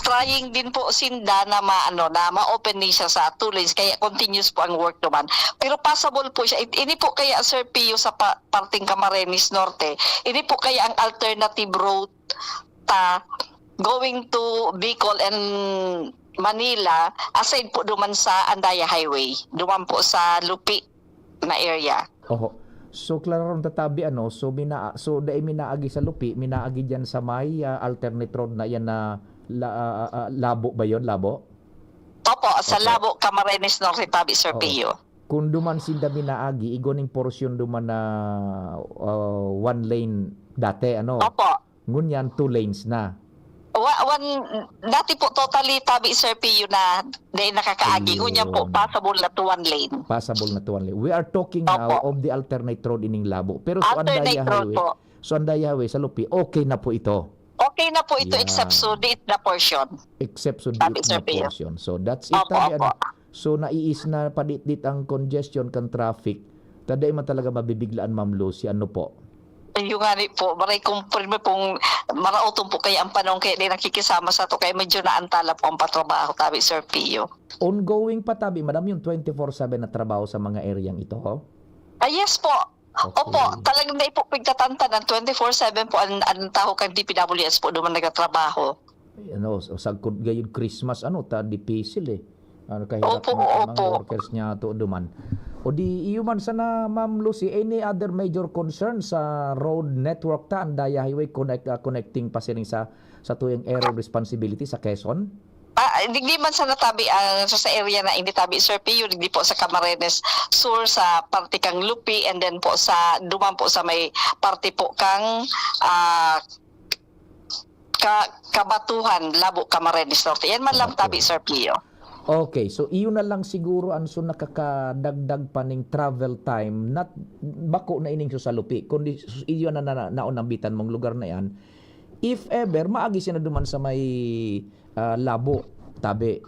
trying din po sinda na ma-open ni siya sa 2 lanes, kaya continuous po ang work naman. Pero passable po siya. Ini po kaya, Sir Pio, sa parting Camarines Norte, ini po kaya ang alternative route going to Bicol and Manila, aside po duman sa Andaya Highway, duman po sa Lupi na area. Oho. So klaro ron tatabi so dai minaagi sa Lupi, minaagi diyan sa may alternate road na yan na Labo ba yon, Labo? Opo, sa Labo, Camarines Norte tabi, Sir Pio. Kung duman sinda minaagi, igoning portion duman na one lane dati Opo. Ngunyan 2 lanes na. Dati po totally tabi, Sir Pio, na dahil nakakaagi. Ngunyan po, passable na to 1 lane. Passable na to 1 lane. We are talking now of the alternate road ining Labo. Pero sa Andaya Highway, Andaya Highway sa Lupi, okay na po ito. Okay na po ito, except so date na portion. Except so date na portion. So that's it. So naiis na padit-dit ang congestion kan traffic. Taday man talaga mabibiglaan, Ma'am Lucy. Ano po? Yung nga po, maray kumpirme pong marautong po kaya ang panong kaya di nakikisama sa to, kaya medyo naantala po ang patrabaho tabi, Sir Pio. Ongoing pa tabi, madam, yung 24/7 na trabaho sa mga areang ito, ho? Yes po. Okay. Opo, talagang na po pagtatantanan, 24/7 po ang taho kang DPWS po duman nagatrabaho. So sagkod gayud Christmas, difícil eh. Kahirap mga workers niya to duman. O di iuman sana, Ma'am Lucy, any other major concern sa road network ta Andaya Highway connecting pa sining sa tuyang area of responsibility sa Quezon? Hindi man sa natabi sa area na hindi tabi, Sir Pio, hindi po sa Camarines Sur, sa parte kang Lupi, and then po sa duman po sa may parte po kang Kabatuhan, Labo, Camarines Norte. Yan man lang tabi, Sir Pio. Okay, so iyon na lang siguro anso nakakadagdag pa ning travel time, not bako na ining sa Lupi, kundi iyon na naunambitan mong lugar na yan. If ever maagi sina duman sa may Labo, tabi,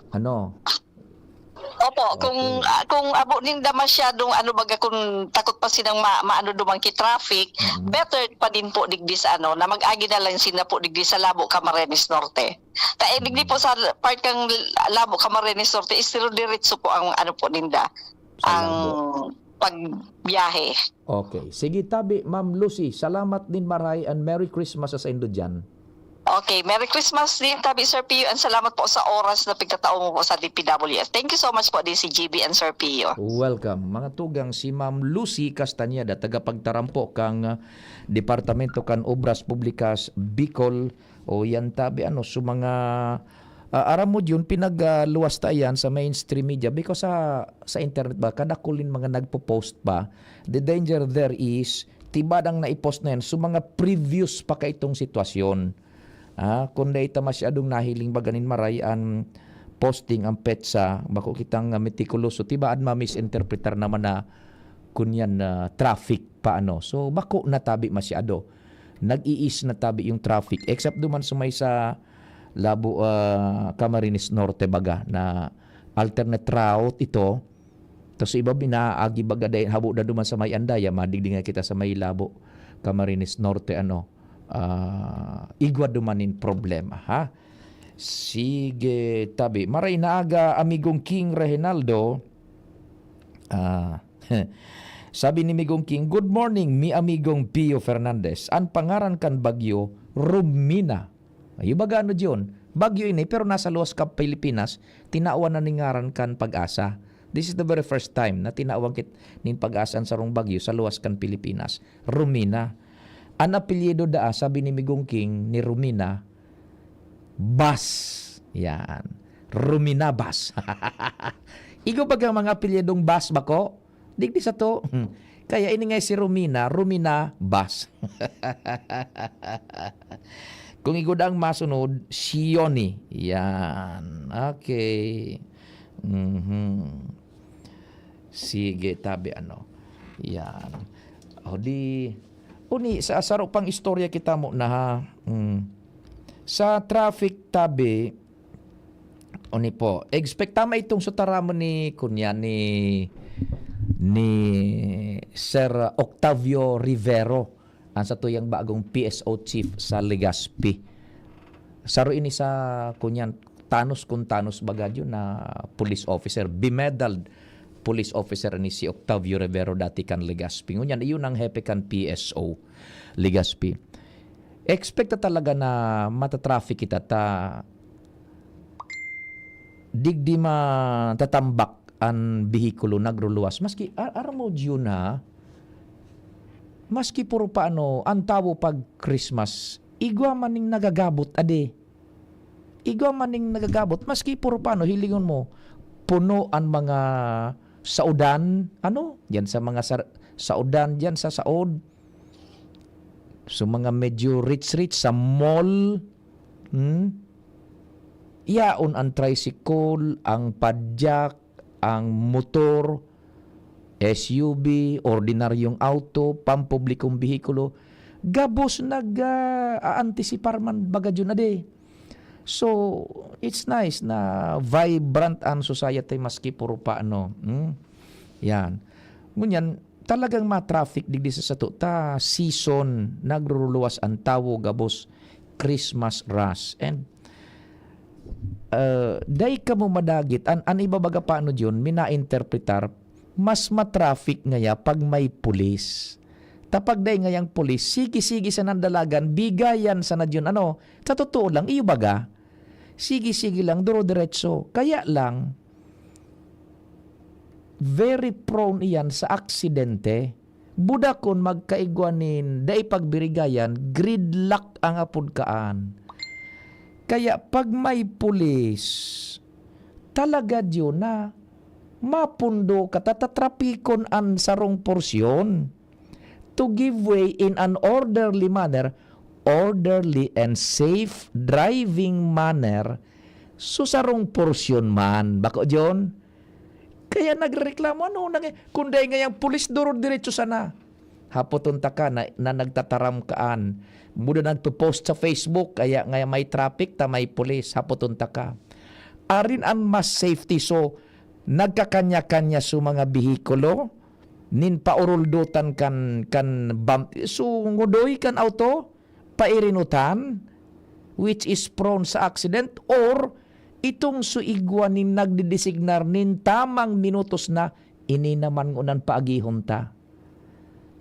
Opo, kung abo ninda masyadong baga kung takot pa sinang maano dumang ki-traffic, better pa din po digdi sa na mag-agi na lang sina po digdi sa Labo, Camarines Norte. Kaya digdi po sa part kang Labo, Camarines Norte, istiro diretso po ang po ninda, ang pagbiyahe. Okay, sige tabi, Ma'am Lucy, salamat din maray and Merry Christmas sa indo dyan. Okay, Merry Christmas din tabi, Sir Pio, and salamat po sa oras na pagkataon mo po sa DPWS. Thank you so much po, DCGB and Sir Pio. Welcome. Mga tugang, si Ma'am Lucy Castañeda, tagapagtarampo kang Departamento kan Obras Publikas Bicol, o yan tabi so mga aram mo yun, pinagluwas tayan sa mainstream media because sa internet ba, kadakulin mga nagpo-post ba, the danger there is, tibadang naipost na yan, so mga previous pa ka itong sitwasyon. Kung ita masyadong nahiling baganin maray ang posting ang petsa, bako kitang meticuloso, tibaan ma-misinterpretar naman na kunyan traffic pa So bako natabi masyado. Nag-iis natabi yung traffic except duman sumay sa Labo, Camarines Norte baga na alternate route ito. Tapos iba binaagi baga dahil habo na duman sa may Andaya, madigdingan kita sa may Labo, Camarines Norte igwa dumanin problema, ha? Sige, tabi. Maray naaga, amigong King Reginaldo. Sabi ni Migong King, good morning, mi amigong Pio Fernandez. Ang pangaran kan bagyo, Rumina. Ay, baga dyan? Bagyo ini, pero nasa luwas ka Pilipinas, tinaawan na ningaran kan Pag-asa. This is the very first time na tinaawan kit nin Pag-asan sa rong bagyo sa luwas kan Pilipinas. Rumina. Ang apelyido sabi ni Migong King, ni Rumina, Bas. Yan. Rumina Bas. Igo baga mga apelyidong Bas bako? Digdi sa to. Kaya ini nga si Rumina Bas. Kung igod ang masunod, Sioni. Yan. Okay. Sige, tabi Yan. O di... Uni, sa asaro pang istorya kita mo na ha. Sa traffic tabi, uni po, expect tama itong sutaramo ni kunya ni Sir Octavio Rivero, ang sa tuyang bagong PSO chief sa Legazpi. Saro ini sa kunyan tanos bagadyo na police officer, bimedaled police officer ni si Octavio Rivero dati kan Legazpi. Ngunyan, iyon ang hepe kan PSO Legazpi. Expect talaga na matatraffic kita digdi matatambak ang bihikulo nagruluwas. Maski aramo dyo na, maski puro paano, ang tawo pag Christmas, igwa maning nagagabot, ade. Igwa maning nagagabot, maski puro paano, hilingon mo, puno ang mga saudan, yan sa mga saudan, yan sa saod. So mga medyo rich sa mall, yaon ang tricycle, ang padjak, ang motor, SUV, ordinaryong auto, pampublikong bihikulo, gabos nag-aantisipar man bagadyo na de. So, it's nice na vibrant ang society maski puro paano. Yan. Ngunyan, talagang ma-traffic digdi sa sato. Season, nagruluwas ang tawo, gabos, Christmas rush. And, day ka mo madagit, an ibabaga paano dyan, mina-interpretar, mas ma-traffic ngaya pag may pulis. Tapag day ngayang pulis, sige-sige sa nandalagan, bigayan sa na dyan, sa totoo lang, iyo baga, sige-sige lang, duro-diretso. Kaya lang, very prone iyan sa aksidente. Budakon magkaigwanin, day pagbirigayan, gridlock ang apudkaan. Kaya pag may pulis, talaga diyo na mapundo ka, tatatrapikon ang sarong porsyon to give way in an orderly manner, orderly and safe driving manner, susarong porsyon man. Bako diyon? Kaya nagreklamo, kunday ngayang pulis duro diretso sana. Hapoton ta ka na nagtataram kaan. Muda nagpo-post sa Facebook, kaya ngaya may traffic, ta may pulis. Hapoton ta ka. Arin ang mas safety. So, nagkakanya-kanya sa mga bihikulo, nin pauruldutan kan bump. So, ngudoy kan auto, pairinutan, which is prone sa accident, or itong suigwan nin nagdidesignar nin tamang minutos na ini naman ngunan paagihon ta.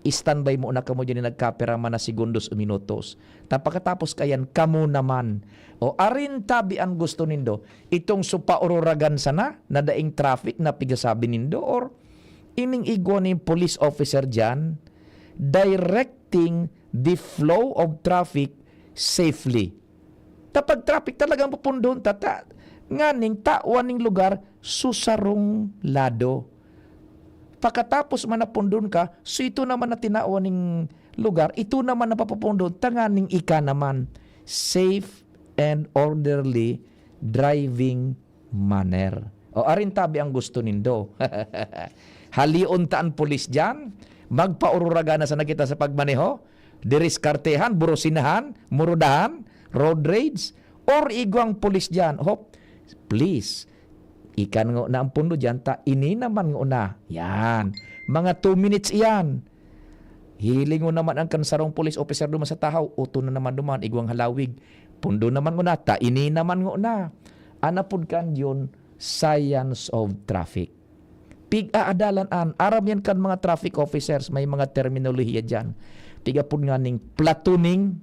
I-standby mo na kamo dyan nagkapera man na segundos o minutos. Tapakatapos kayan, kamo naman. O arin tabi ang gusto nindo, itong supaururagan sana, na daing traffic na pigasabi nindo, or ining igwa ni police officer dyan, directing the flow of traffic safely. Tapag traffic talagang pupundon, nganing tawaning lugar, susarong lado. Pagkatapos man napundon ka, so ito naman na tinawaning lugar, ito naman na papapundon, tanganing ika naman. Safe and orderly driving manner. O arin tabi ang gusto nindo. Halion taan pulis dyan, magpaururaga na sa nakita sa pagmaneho, diriskartehan, burosinahan, murudahan, road rage, or igwang pulis dyan. Hop, please, ikan nga na ang pundo dyan, ini naman nga na. Yan. Mga 2 minutes iyan. Hiling mo naman ang kansarong police officer duman sa tahaw. Uto na naman duman, igwang halawig. Pundo naman nga na, ini naman nga na. Anapod kan yun, science of traffic. Pig-aadalan aram yan kan mga traffic officers, may mga terminolohiya dyan. Pigapod nga ning platooning,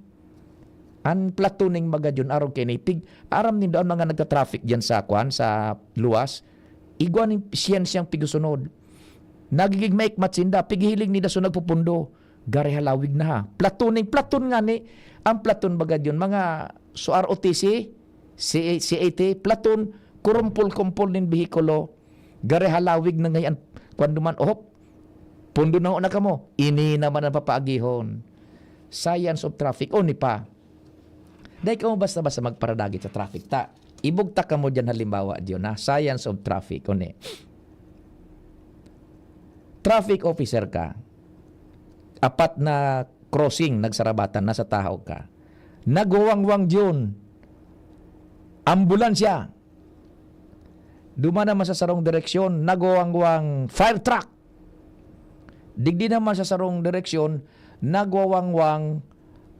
an platooning magadyon araw kini pig aram nindo ang mga nagka-traffic diyan sa sa luwas igwa ning siyensyang pigusunod nagigig make matsinda pighiling nida so nagpupundo gari halawig na ha platon nga ni ang platon magadyon mga so ROTC CAT platon kurumpol-kumpol nin bihikulo gari halawig na ngayon kuando man pundo na kamo ini naman ang papaagihon science of traffic ni pa. Dahil ka mo basta-basta magparadagit sa traffic. Ibugta ka mo dyan halimbawa diyo na science of traffic. Traffic officer ka. Apat na crossing, nagsarabatan, nasa tao ka. Nagwawangwang yun. Ambulansya. Duma naman sa sarong direksyon, nagwawangwang fire truck. Digdi naman sa sarong direksyon, nagwawangwang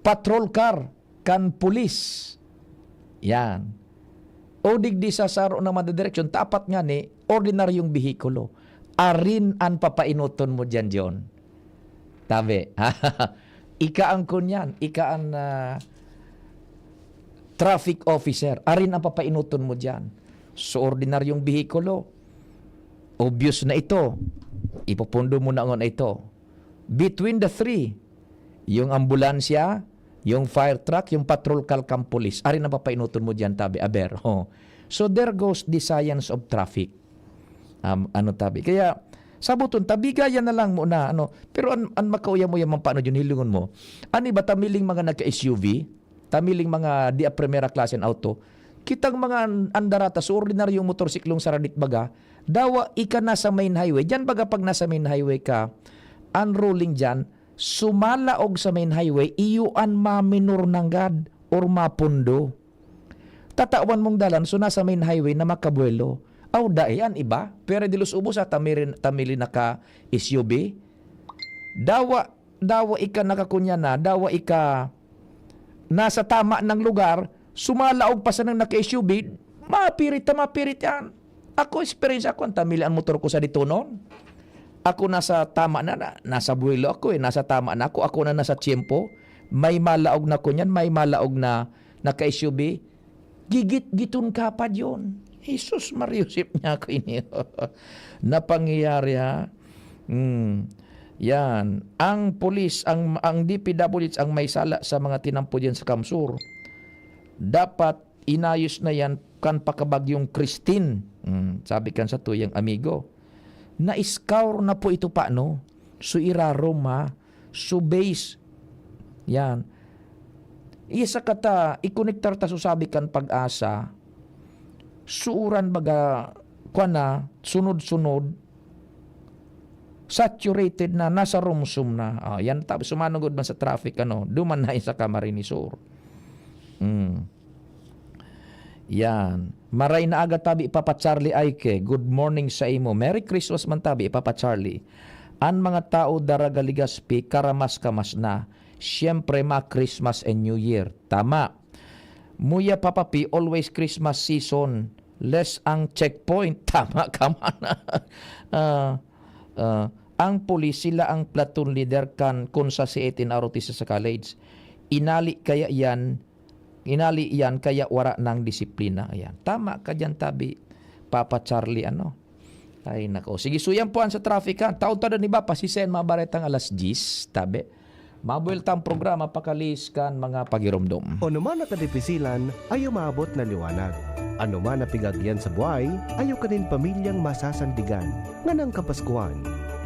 patrol car, kan pulis. Yan. O digdi sa saro naman na direksyon, tapat nga ni, ordinaryong bihikulo. Arin an papainuton mo dyan, John. Tabi. Ika ang kunyan. Ika ang traffic officer. Arin ang papainuton mo dyan. So, ordinaryong bihikulo. Obvious na ito. Ipupundo mo na ngon ito. Between the three, yung ambulansya, yung fire truck, yung patrol car kam police. Arin ang papainuton mo dyan, tabi. Aber. So, there goes the science of traffic. Tabi. Kaya, sabuton, tabigayan na lang muna. Pero an makauya mo yung paano yun, hilungon mo. Ani ba, tamiling mga nagka-SUV, tamiling mga di a primera klase ng auto, kitang mga andarata sa ordinaryong motorsiklong saradit baga, dawa ika nasa main highway. Diyan baga pag nasa main highway ka, unrolling dyan, sumalaog sa main highway, iyuan maminor ng gad or mapundo. Tatawan mong dalan, so nasa main highway na makabuelo. Aw, daian iba. Pero dilos ubos sa tamili naka SUV. Dawa ika nakakunya na, dawa ika nasa tama ng lugar, sumalaog pa sa nang naka-SUV, mapirit yan. Ako, experience ako, ang tamili ang motor ko sa dito noon. Ako nasa tama na, nasa buwelo ako nasa tama na ako na nasa tiyempo, may malaog na kunyan, may malaog na naka-SUV, gigit-gitun ka pa yun. Jesus Mariusip niya ako ini. Napangyayari Yan. Ang pulis, ang DPWH ang may sala sa mga tinampo dyan sa Kamsur. Dapat inayos na yan kan pakabagyong Christine. Sabi kan sa tuyang amigo. Na-scour na po ito paano? So iraroma, so base. Yan. Isa kata, ikonektar ta sabi kan Pag-asa, suuran baga na sunod-sunod saturated na nasa rumsum na yan tabi sumanugod man sa traffic duman na sa Camarines Sur. Yan maray na aga tabi Papa Charlie Aike, good morning sa imo, Merry Christmas man tabi Papa Charlie. An mga tao daraga Ligaspi karamas-kamas na siyempre Christmas and New Year. Tama. Muya Papa P, always Christmas season. Less ang checkpoint. Tama ka man. Ang pulis, sila ang platoon leader kan kung sa C18 ROTC sa college. Inali yan kaya wara ng disiplina. Ayan. Tama ka dyan tabi. Papa Charlie Ay nako. Sige, suyan po sa traffic ha. Taon-taon ni ba pasisen mabaretang alas 10 tabi. Mabueltang programa pakalis kan mga pagiromdom. O naman nakadipisilan, ayaw maabot na liwanag. Ano man napigagyan sa buhay, ayaw kanin pamilyang masasandigan. Nga ng Kapaskuhan,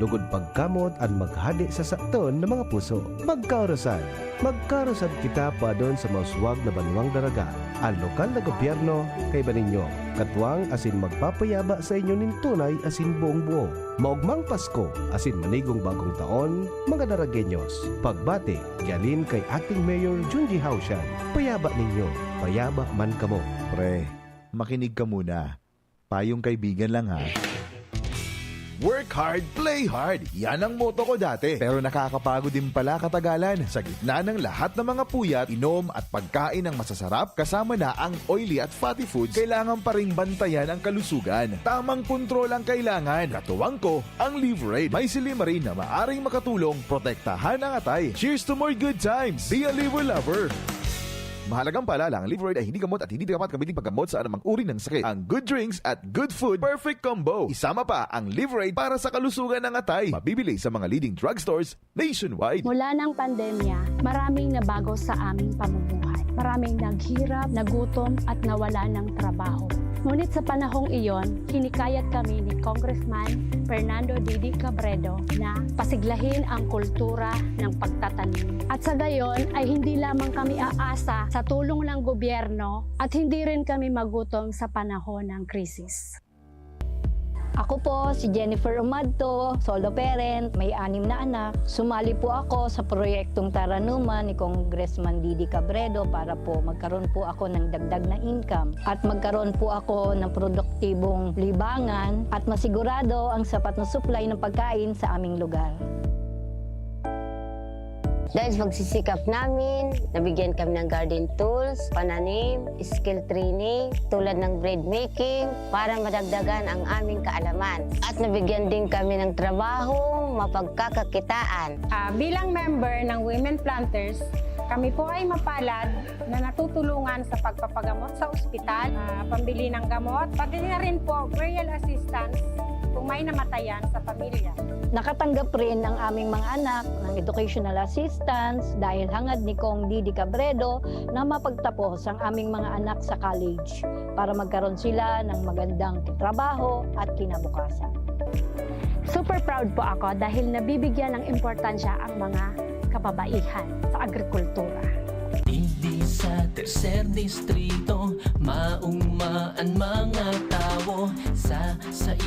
lugod pagkamot at maghadi sa sakton ng mga puso. Magkarusad kita pa doon sa mauswag na banwang daraga. Ang lokal na gobyerno kay baninyo. Katwang asin magpapayaba sa inyo nin tunay asin buong buo. Maugmang Pasko asin manigong bagong taon, mga daragenyos. Pagbati, gyalin kay acting Mayor Junji Haushan. Payaba ninyo, payaba man kamo. Pre, makinig ka muna. Payong kaibigan lang ha. Work hard, play hard. Yan ang motto ko dati. Pero nakakapagod din pala katagalan. Sa gitna ng lahat ng mga puyat, inom at pagkain ng masasarap, kasama na ang oily at fatty foods, kailangan pa ring bantayan ang kalusugan. Tamang kontrol ang kailangan. Katuwang ko, ang Liverade. May silimarin na maaring makatulong, protektahan ang atay. Cheers to more good times. Be a liver lover. Mahalagang paalala, ang Liverade ay hindi gamot at hindi dapat gamitin paggamot sa anumang uri ng sakit. Ang good drinks at good food, perfect combo. Isama pa ang Liverade para sa kalusugan ng atay. Mabibili sa mga leading drugstores nationwide. Mula ng pandemya, maraming nabago sa aming pamumuhay. Maraming naghirap, nagutom at nawala ng trabaho. Ngunit sa panahong iyon, hinikayat kami ni Congressman Fernando Didi Cabredo na pasiglahin ang kultura ng pagtatanim. At sa gayon ay hindi lamang kami aasa sa tulong ng gobyerno at hindi rin kami magutom sa panahon ng krisis. Ako po si Jennifer Umadto, solo parent, may 6 na anak. Sumali po ako sa proyektong Taranuman ni Congressman Didi Cabredo para po magkaroon po ako ng dagdag na income at magkaroon po ako ng produktibong libangan at masigurado ang sapat na supply ng pagkain sa aming lugar. Dahil sa pagsisikap namin, nabigyan kami ng garden tools, pananim, skill training, tulad ng bread making, para madagdagan ang aming kaalaman. At nabigyan din kami ng trabahong mapagkakakitaan. Bilang member ng Women Planters, kami po ay mapalad na natutulungan sa pagpapagamot sa ospital, pambili ng gamot, pati na rin po burial assistance kung may namatayan sa pamilya. Nakatanggap rin ang aming mga anak ng educational assistance dahil hangad ni Kong Didi Cabredo na mapagtapos ang aming mga anak sa college para magkaroon sila ng magandang trabaho at kinabukasan. Super proud po ako dahil nabibigyan ng importansya ang mga kababaihan sa agrikultura. Hindi sa tercer distrito, maugmaan mga tao sa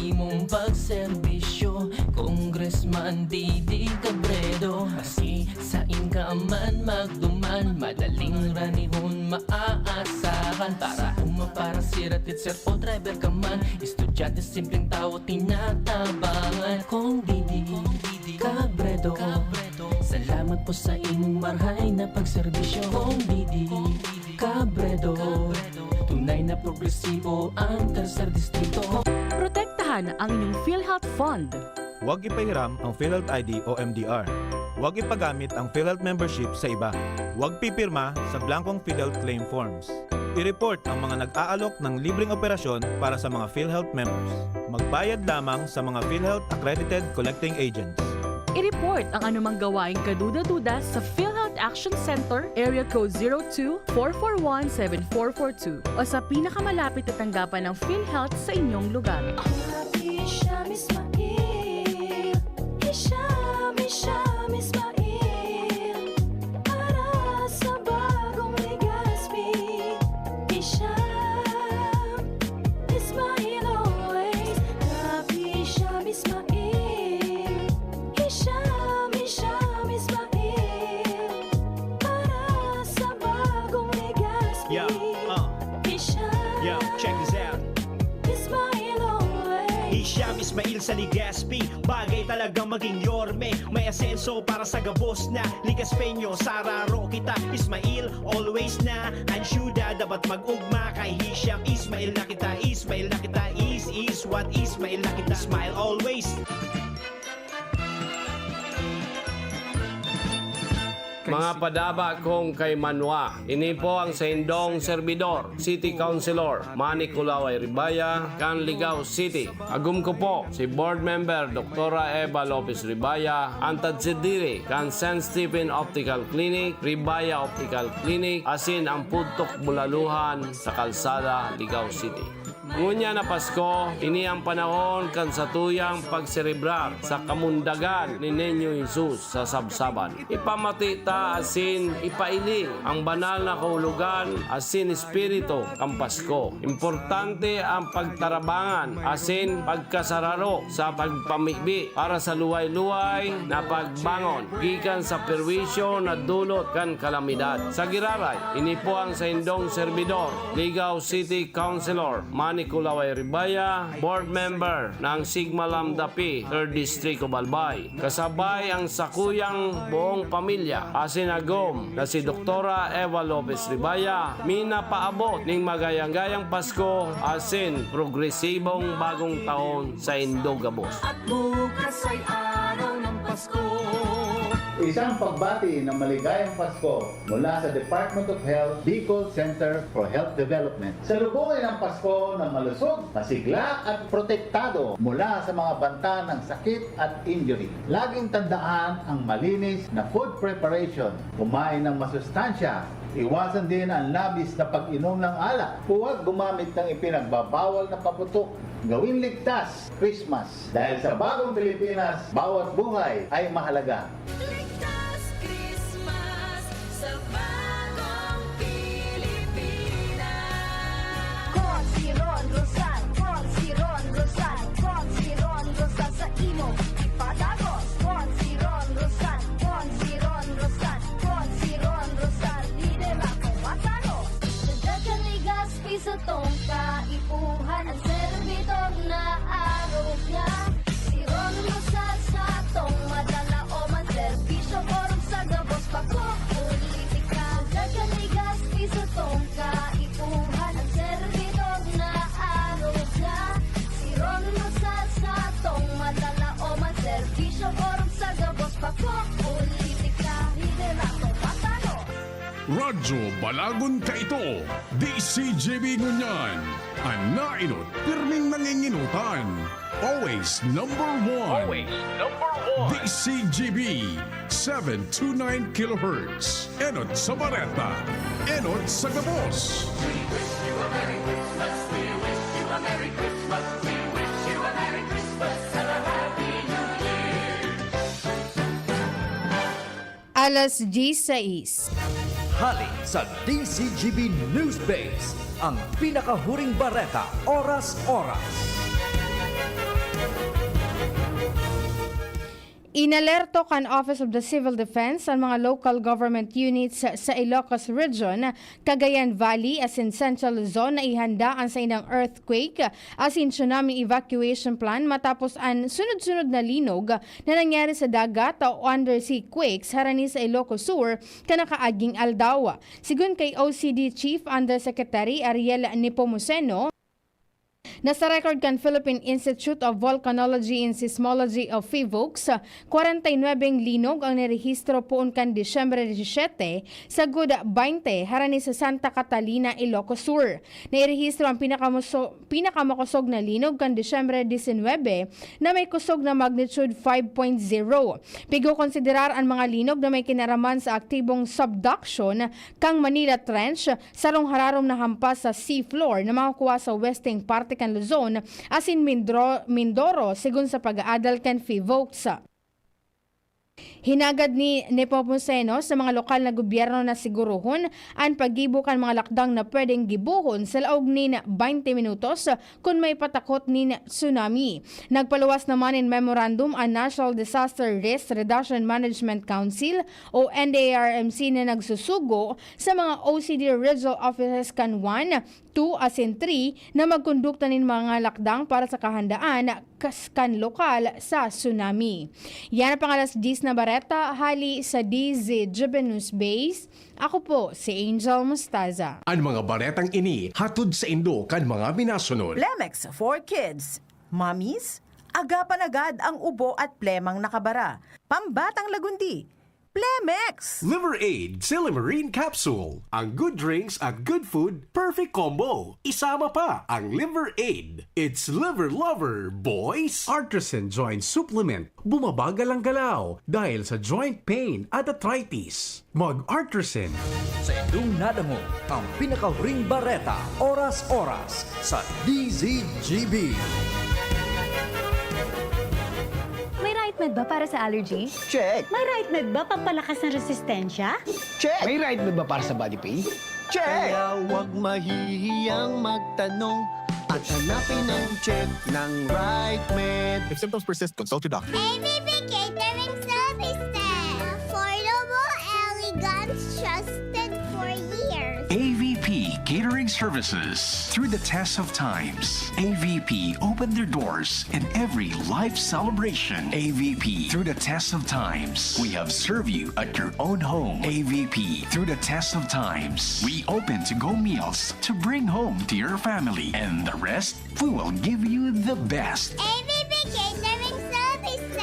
imong pagserbisyo, Congressman Didi Cabredo. Asi sa inkaman magduman, madaling ranihon maaasahan. Para para sirat at sir o driver ka man, estudyante simpleng tao tinatabangan. Kung Didi Cabredo, salamat po sa imong marhay na pagserbisyo. Kung Didi Cabredo, tunay na progresibo ang tercer distrito. Protektahan ang inyong PhilHealth Fund. Huwag ipahiram ang PhilHealth ID o MDR. Huwag ipagamit ang PhilHealth membership sa iba. Huwag pipirma sa blankong PhilHealth claim forms. I-report ang mga nag-aalok ng libreng operasyon para sa mga PhilHealth members. Magbayad lamang sa mga PhilHealth accredited collecting agents. I-report ang anumang gawaing kaduda-duda sa PhilHealth Action Center, Area Code 02-441-7442 o sa pinakamalapit na tanggapan ng PhilHealth sa inyong lugar. Hisham Ismail, Hisham Ismail, para sa bagong Legazpi. Hisham Ismail always, Hisham Ismail, Hisham Ismail, para sa bagong Legazpi. Yo, check this out. Ismail always. Hisham Ismail sa Legazpi, bagay talagang maging yorme. May asenso para sa gabos na Ligaspeño, sararo kita Ismail always na ansyuda, dapat mag-ugma kay Hisham Ismail na kita. Ismail na kita, is what Ismail na kita. Smile always. Mga padaba kong kay Manwa, ini po ang sa indong servidor, City Councilor Manny Kulaway Ribaya, Canligao City. Agum ko po si Board Member Dr. Eva Lopez Ribaya, Antad Sidiri, kan St. Stephen Optical Clinic, Ribaya Optical Clinic, asin ang Putok Bulaluhan sa Kalsada, Ligao City. Ngunya na Pasko, ini ang panahon kan sa tuyang pagserebrar sa kamundagan ni Nenyo Jesus sa Sabsaban. Ipamati ta asin ipailing ang banal na kahulugan asin espiritu kang Pasko. Importante ang pagtarabangan asin pagkasararo sa pagpamibi para sa luway-luway na pagbangon gikan sa perwisyo na dulot kan kalamidad. Sa Giraray, ini po ang sa indong servidor, Ligao City Councilor Manny Kulaway Ribaya, Board Member ng Sigma Lambda Pi, 3rd District of Albay. Kasabay ang sakuyang buong pamilya, asinagom na si Dr. Eva Lopez Ribaya, minapaabot ning magayang-gayang Pasko, asin progresibong bagong taon sa Indogabos. At bukas ay araw ng Pasko. Isang pagbati ng maligayang Pasko mula sa Department of Health, Bicol Center for Health Development. Salubungin ang Pasko ng malusog, masigla at protektado mula sa mga banta ng sakit at injury. Laging tandaan ang malinis na food preparation. Kumain ng masustansya. Iwasan din ang labis na pag-inom ng alak. Huwag gumamit ng ipinagbabawal na paputok. Gawin ligtas Christmas. Dahil sa bagong Pilipinas, bawat buhay ay mahalaga. Ligtas Christmas sa bagong Pilipinas. Con si Ron Rosal, con si Ron Rosal, con si Radyo Balagon ka ito, DCGB ngunyan. Ang nainot, pirming nanginginutan. Always number one. Always number one. DCGB 729 kHz. Enot sa Bareta. Enot sa Gabos. Alas 16. Hali sa DCGB News Base, ang pinakahuring bareta oras-oras. Inalerto kan Office of the Civil Defense ang mga local government units sa Ilocos Region, Cagayan Valley as in Central Luzon na ihandaan sa inang earthquake as in tsunami evacuation plan matapos ang sunod-sunod na linog na nangyari sa dagat o undersea quakes harani sa Ilocos Sur kanakaaging aldaw. Sigun kay OCD Chief Undersecretary Ariel Nepomuceno, nasa record kan Philippine Institute of Volcanology and Seismology of PHIVOLCS, 49 linog ang nirehistro poon kan Disyembre 17 sa Gud 20 harani sa Santa Catalina, Ilocos Sur. Nairehistro ang pinakamakosog na linog kan Disyembre 19 na may kusog na magnitude 5.0. Pigo konsiderar ang mga linog na may kinaraman sa aktibong subduction kang Manila Trench sarong hararom na hampas sa seafloor na makakuha sa westing parte kan Luzon as in Mindoro sigun sa pag-aadal kan PHIVOLCS. Hinagad ni Nepomuceno sa mga lokal na gobyerno na siguruhon ang paggibukan mga lakdang na pwedeng gibuhon sa laog ni 20 minutos kung may patakot ni tsunami. Nagpaluwas naman in memorandum ang National Disaster Risk Reduction Management Council o NDRMC na nagsusugo sa mga OCD regional offices kan 1, 2 as in 3 na magkondukta nin mga lakdang para sa kahandaan kan lokal sa tsunami. Yan ang pangalas 10 na bareta hali sa DZGB News Base. Ako po si Angel Mustaza. Ang mga baretang ini hatod sa Indo kan mga binasunod. Plemex for Kids. Mommies, agapan agad ang ubo at plemang nakabara. Pambatang lagundi. Plemex! Liver Aid Silimarine Capsule. Ang good drinks at good food, perfect combo. Isama pa ang Liver Aid. It's liver lover, boys! Artisan Joint Supplement. Bumabagal ang galaw dahil sa joint pain at arthritis. Mag-Artisan. Sa inyong nadango, ang pinakahuring bareta oras-oras sa DZGB. May right med ba para sa allergy? Check. May right med ba pampalakas ng resistensya? Check. May right med ba para sa body pain? Check. Kaya huwag mahihiyang magtanong at hanapin ang check ng right med. If symptoms persist, consult your doctor. ABB Catering Services. Affordable, elegant, trusted for years. AVP Catering Services. Through the test of times, AVP opened their doors in every life celebration. AVP through the test of times. We have served you at your own home. AVP through the test of times. We open to-go meals to bring home to your family. And the rest, we will give you the best. ABB Catering Services.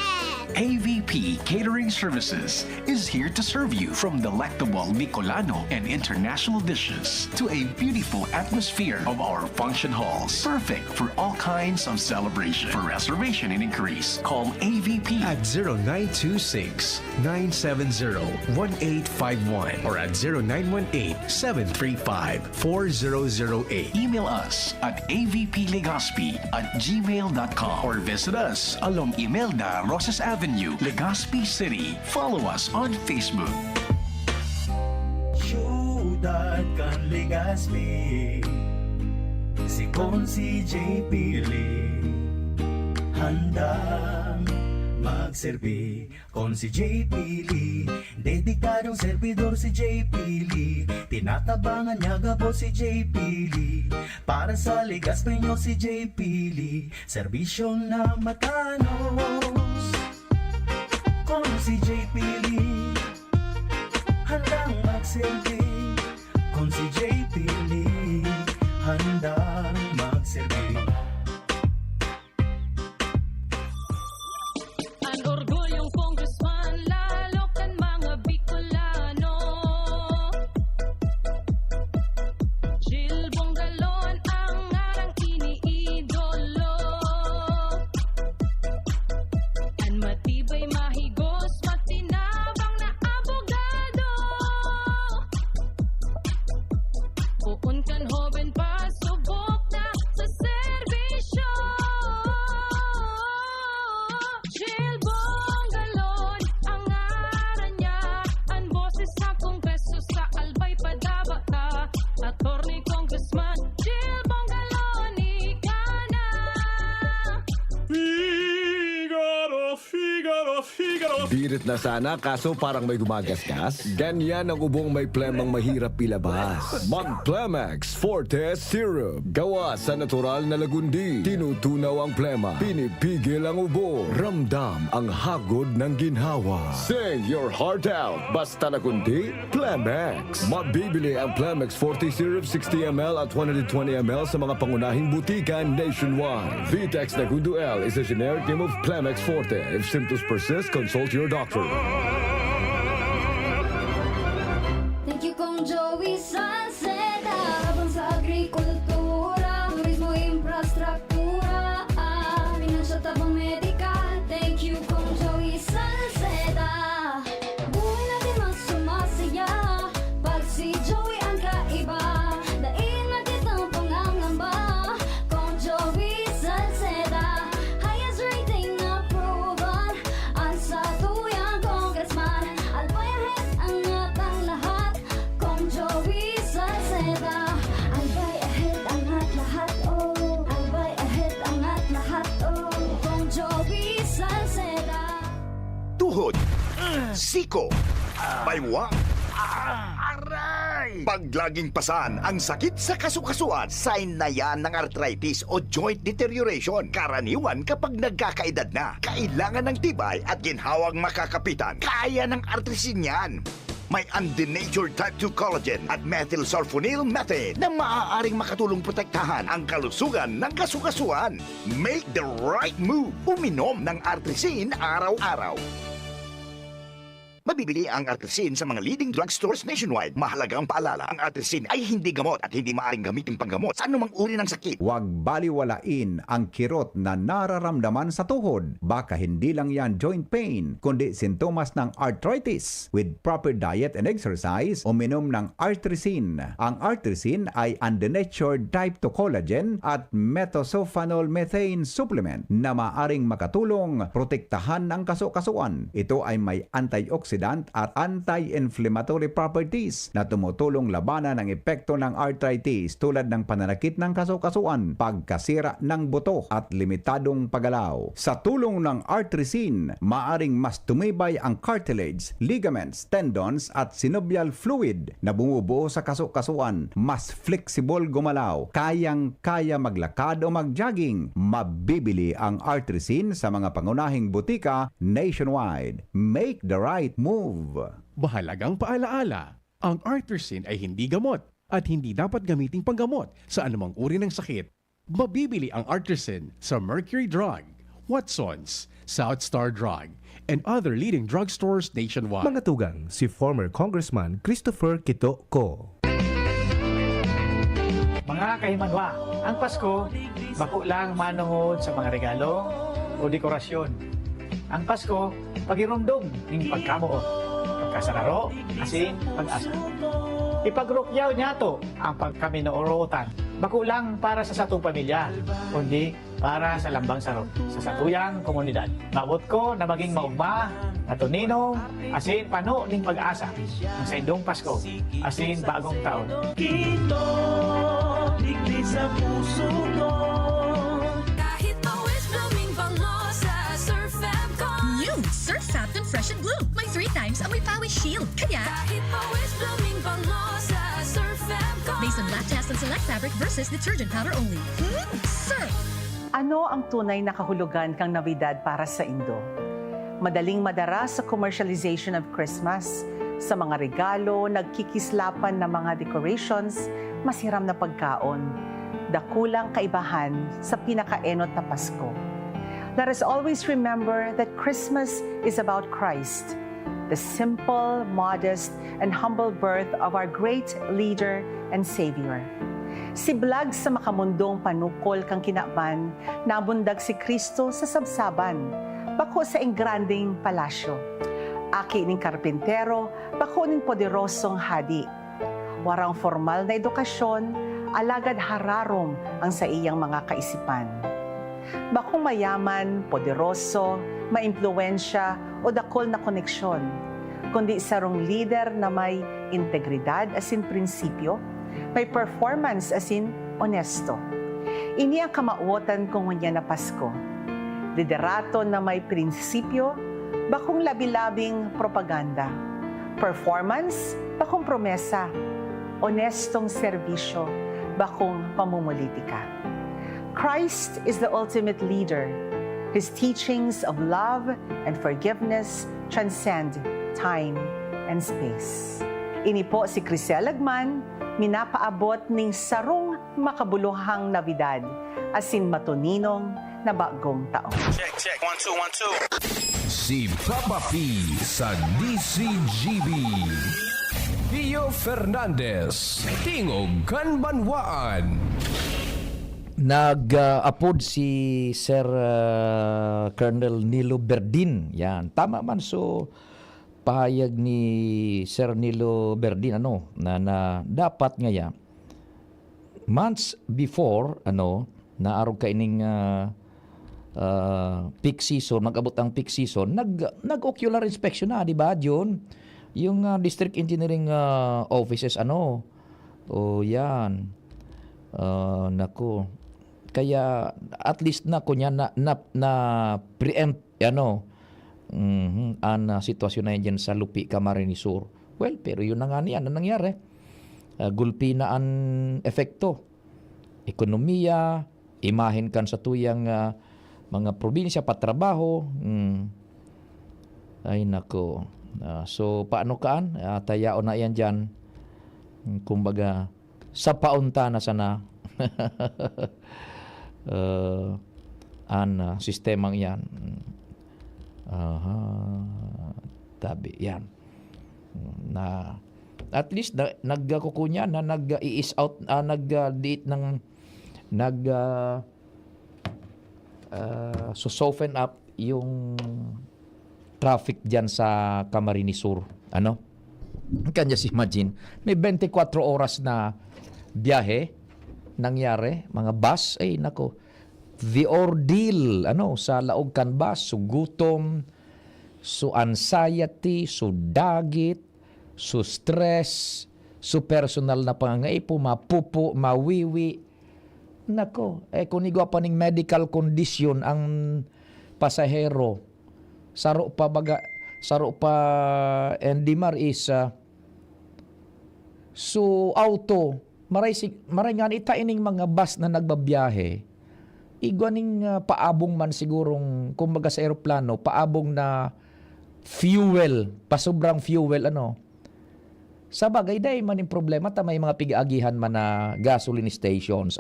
AVP Catering Services is here to serve you from delectable Bicolano and international dishes to a beautiful atmosphere of our function halls. Perfect for all kinds of celebration. For reservation and inquiries, call AVP at 0926-970-1851 or at 0918-735-4008. Email us at avplegazpi@gmail.com or visit us along Imelda Rosas Avenue, Legazpi City. Follow us on Facebook. Syudad kan Legazpi, si Konsi JP handang magserbi. Konsi JP dedikadong servidor si JP tinatabangan niya gabo si JP para sa Legazpeño si JP serbisyong na matanos. Konsi JP handang magserbi. Konsi JP handang magserbi. Ang orgulyong congressman, lalo kan mga Bicolano. Umiirit na sana kaso parang may gumagasgas. Ganyan ang ubong may plemang mahirap ilabas. Mag-Plemex Forte Syrup. Gawa sa natural na lagundi. Tinutunaw ang plema. Pinipigil ang ubo. Ramdam ang hagod ng ginhawa. Sing your heart out. Basta lagundi, Plemex. Mabibili ang Plemex Forte Syrup 60ml at 120ml sa mga pangunahing butika nationwide. Vitex Nagundo L is a generic name of Plemex Forte. If symptoms persist, consult your doctor. Thank you kong Joey Salceda. Habang sa agrikultura, turismo, infrastruktura, financial tabang medical. Thank you kong Joey Salceda. Buhay natin mas sumasaya pag si Joey ang kaiba. Daig natin ang pangangamba kong Joey Salceda. Highest rating approval ang sa tuyang congressman. Albayahit angat ang lahat kong Joey Salceda. Albayahit angat lahat oh. Albayahit angat lahat oh. Kong Joey Salceda. Tuhod, siko, baywang, pag laging pasan ang sakit sa kasukasuan, sign na yan ng arthritis o joint deterioration. Karaniwan kapag nagkakaedad na, kailangan ng tibay at ginhawang makakapitan. Kaya ng artrisin yan. May undenatured type 2 collagen at methylsulfonyl methane na maaaring makatulong protektahan ang kalusugan ng kasukasuan. Make the right move. Uminom ng artrisin araw-araw. Mabibili ang artrisin sa mga leading drugstores nationwide. Mahalagang paalala, ang artrisin ay hindi gamot at hindi maaaring gamitin panggamot sa anumang uri ng sakit. Huwag baliwalain ang kirot na nararamdaman sa tuhod. Baka hindi lang yan joint pain, kundi sintomas ng arthritis. With proper diet and exercise, uminom ng artrisin. Ang artrisin ay undenatured type 2 collagen at methylsulfonyl methane supplement na maaring makatulong protektahan ang kasukasuan. Ito ay may antioxidant at anti-inflammatory properties na tumutulong labanan ang epekto ng arthritis tulad ng pananakit ng kasukasuan, pagkasira ng buto at limitadong paggalaw. Sa tulong ng artrisin, maaring mas tumibay ang cartilage, ligaments, tendons at synovial fluid na bumubuo sa kasukasuan, mas flexible gumalaw, kayang-kaya maglakad o mag-jogging. Mabibili ang artrisin sa mga pangunahing butika nationwide. Make the right move. Mahalagang paalaala, ang artrisin ay hindi gamot at hindi dapat gamiting panggamot sa anumang uri ng sakit. Mabibili ang artrisin sa Mercury Drug, Watsons, South Star Drug, and other leading drugstores nationwide. Mga tugang, si former Congressman Christopher Quito Co. Mga kahimanwa, ang Pasko, bako lang manuhod sa mga regalo o dekorasyon. Ang Pasko, pagirumdum ng pagkamuot, pagkasararo, asin, pag-asa. Ipagrukyaw niya to ang pagkaminaorotan. Bako lang para sa satong pamilya, kundi para sa lambang sarot, sa satuyang komunidad. Maabot ko na maging maugma, natuninong, asin, pano ng pag-asa ang sa indong Pasko, asin, bagong taon. Kito, digdi sa puso ko. Kahit mawis blooming bango sa Surf Fabcon. New Surf Fabcon Fresh and Blue. May 3 times amoy pawis shield. Kaya, Kahit mawis blooming bango sa Surf Fabcon. based on lactase and select fabric versus detergent powder only. Surf! Ano ang tunay na kahulugan kang Navidad para sa Indo? Madaling madara sa commercialization of Christmas, sa mga regalo, nagkikislapan na mga decorations, masiram na pagkaon, dakulang kaibahan sa pinakaenot na Pasko. Let us always remember that Christmas is about Christ, the simple, modest, and humble birth of our great leader and Savior. Siblag sa makamundong panukol kang kinaban, nabundag si Kristo sa sabsaban, bako sa engranding palasyo. Aki ning karpintero, bako ning poderosong hadi. Warang formal na edukasyon, alagad hararom ang sa iyang mga kaisipan. Bakong mayaman, poderoso, maimpluwensya o dakol na koneksyon, kundi sarong leader na may integridad as in prinsipyo, may performance as in honesto. Ini ang kamauotan kong hunya na Pasko. Liderato na may prinsipyo, bakong labi-labing propaganda. Performance, bakong promesa. Honestong serbisyo, bakong pamumulitika. Christ is the ultimate leader. His teachings of love and forgiveness transcend time and space. Ini po si Crisel Lagman, minapaabot ning sarong makabuluhang Navidad, asin matuninong na bagong taon. Check. 1, 2, 1, 2. Si Papa P sa DCGB. Pio Fernandez, Tingog Kanbanwaan. Nag-upload si Sir Colonel Nilo Berdin. Yan, tama man. So, pahayag ni Sir Nilo Berdin na dapat ngaya months before naarog ka ining peak season, mag-abot ang peak season, nag-ocular inspection na, di ba, John? Yung district engineering offices, yan. Nako. Kaya, at least na kunya na preempt, ang sitwasyon na yan dyan sa Lupi, Camarines Sur. Well, pero yun na nga niyan, ang nangyari. Gulpi na ang efekto. Ekonomiya, imahin kan sa tuyang mga probinsya, patrabaho. Ay, nako. So, paano kaan? Tayao na yan dyan. Kumbaga, sa paunta na sana sistemang yan. Tabi, yan. Na, at least, nagkukunya na nag-i-is out, nag-diit ng soften up yung traffic dyan sa Camarines Sur. Kanya si imagine, may 24 oras na biyahe nangyari, mga bus, ay nako, the ordeal, sa laog kan bus, so gutom, so anxiety, so dagit, so stress, so personal na pangangaipo, mapupo, mawiwi. Nako, kung igwa pa ning medical condition ang pasahero, saro pa Endimar is so auto maray nga ita ining mga bus na nagbabiyahe igwa ning paabong man sigurong kumbaga sa eroplano paabong na fuel pasobrang fuel sa bagay day man yung problema ta may mga pig-agihan man na gasoline stations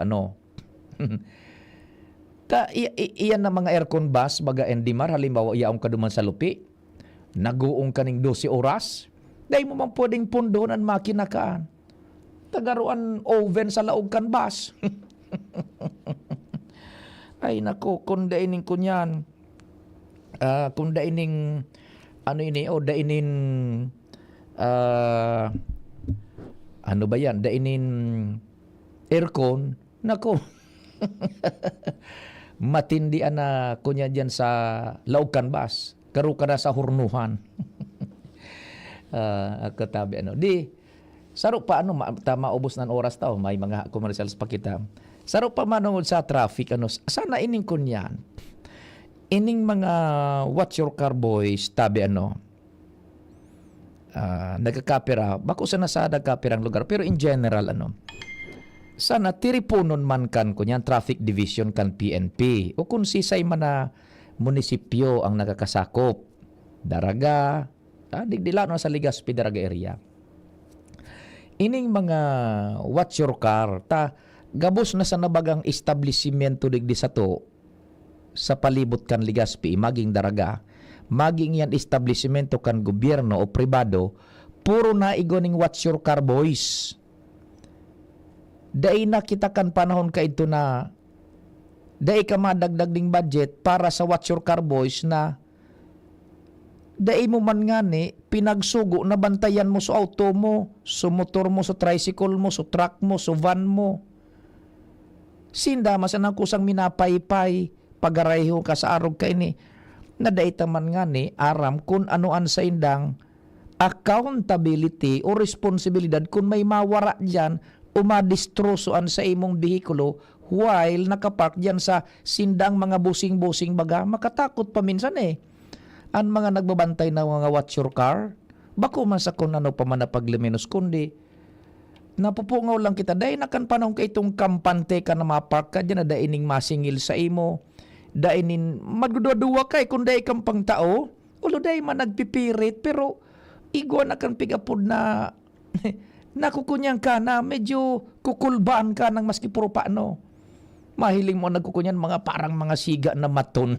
iyan na mga aircon bus baga Endimar halimbawa iyaong kaduman sa Lupi naguong kaning 12 oras day mo man pwedeng pundoon ang makina kaan tagaruan oven sa laog kan bus ay nako kung daining kunyan kung daining dainin ba yan dainin aircon nako matindian na kunya dyan sa laog kan bus karo ka na sa hurnuhan katabi di saro pa maubos ng oras tao may mga commercials pa kita saro pa manungod sa traffic sana ining kunyan ining mga watch your car boys tabi nagkakapira bako sana sa nagkapirang lugar pero in general sana tiripunon man kan kunyan traffic division kan PNP o kung sisay man na munisipyo ang nakakasakop Daraga digdila sa Legazpi Daraga area ining mga watch your car gabos na sa nabagang establishmento digdi sa to sa palibot kan Legazpi maging Daraga maging yan establishmento kan gobyerno o pribado puro na igoning watch your car boys dai na kita kan panahon ka ito na dai ka madagdag ding budget para sa watch your car boys na dai mo man ngani pinagsugo na bantayan mo sa auto mo, sa motor mo, sa tricycle mo, sa truck mo, sa van mo. Sinda masanang kusang minapaypay pagareho ka sa arog ka ini. Na dai taman ngani aram kung anoan sa indang accountability o responsibilidad kung may mawara dyan o madistrosoan sa imong bihikulo while nakapark dyan sa sindang mga busing-busing baga, makatakot pa minsan ang mga nagbabantay na mga watch your car, bako man sa kung ano pa man na paglimenos, kundi napupungaw lang kita. Dahil nakan panahon ka itong kampante ka na mapark ka dyan na daining masingil sa imo. Dainin magduduwa kay kung dahil kang pang tao, ulo dahil man nagpipirit, pero igwa na kan pigapod na nakukunyan ka na medyo kukulbaan ka ng maski puro paano. Mahiling mo nagkukunyan mga parang mga siga na maton.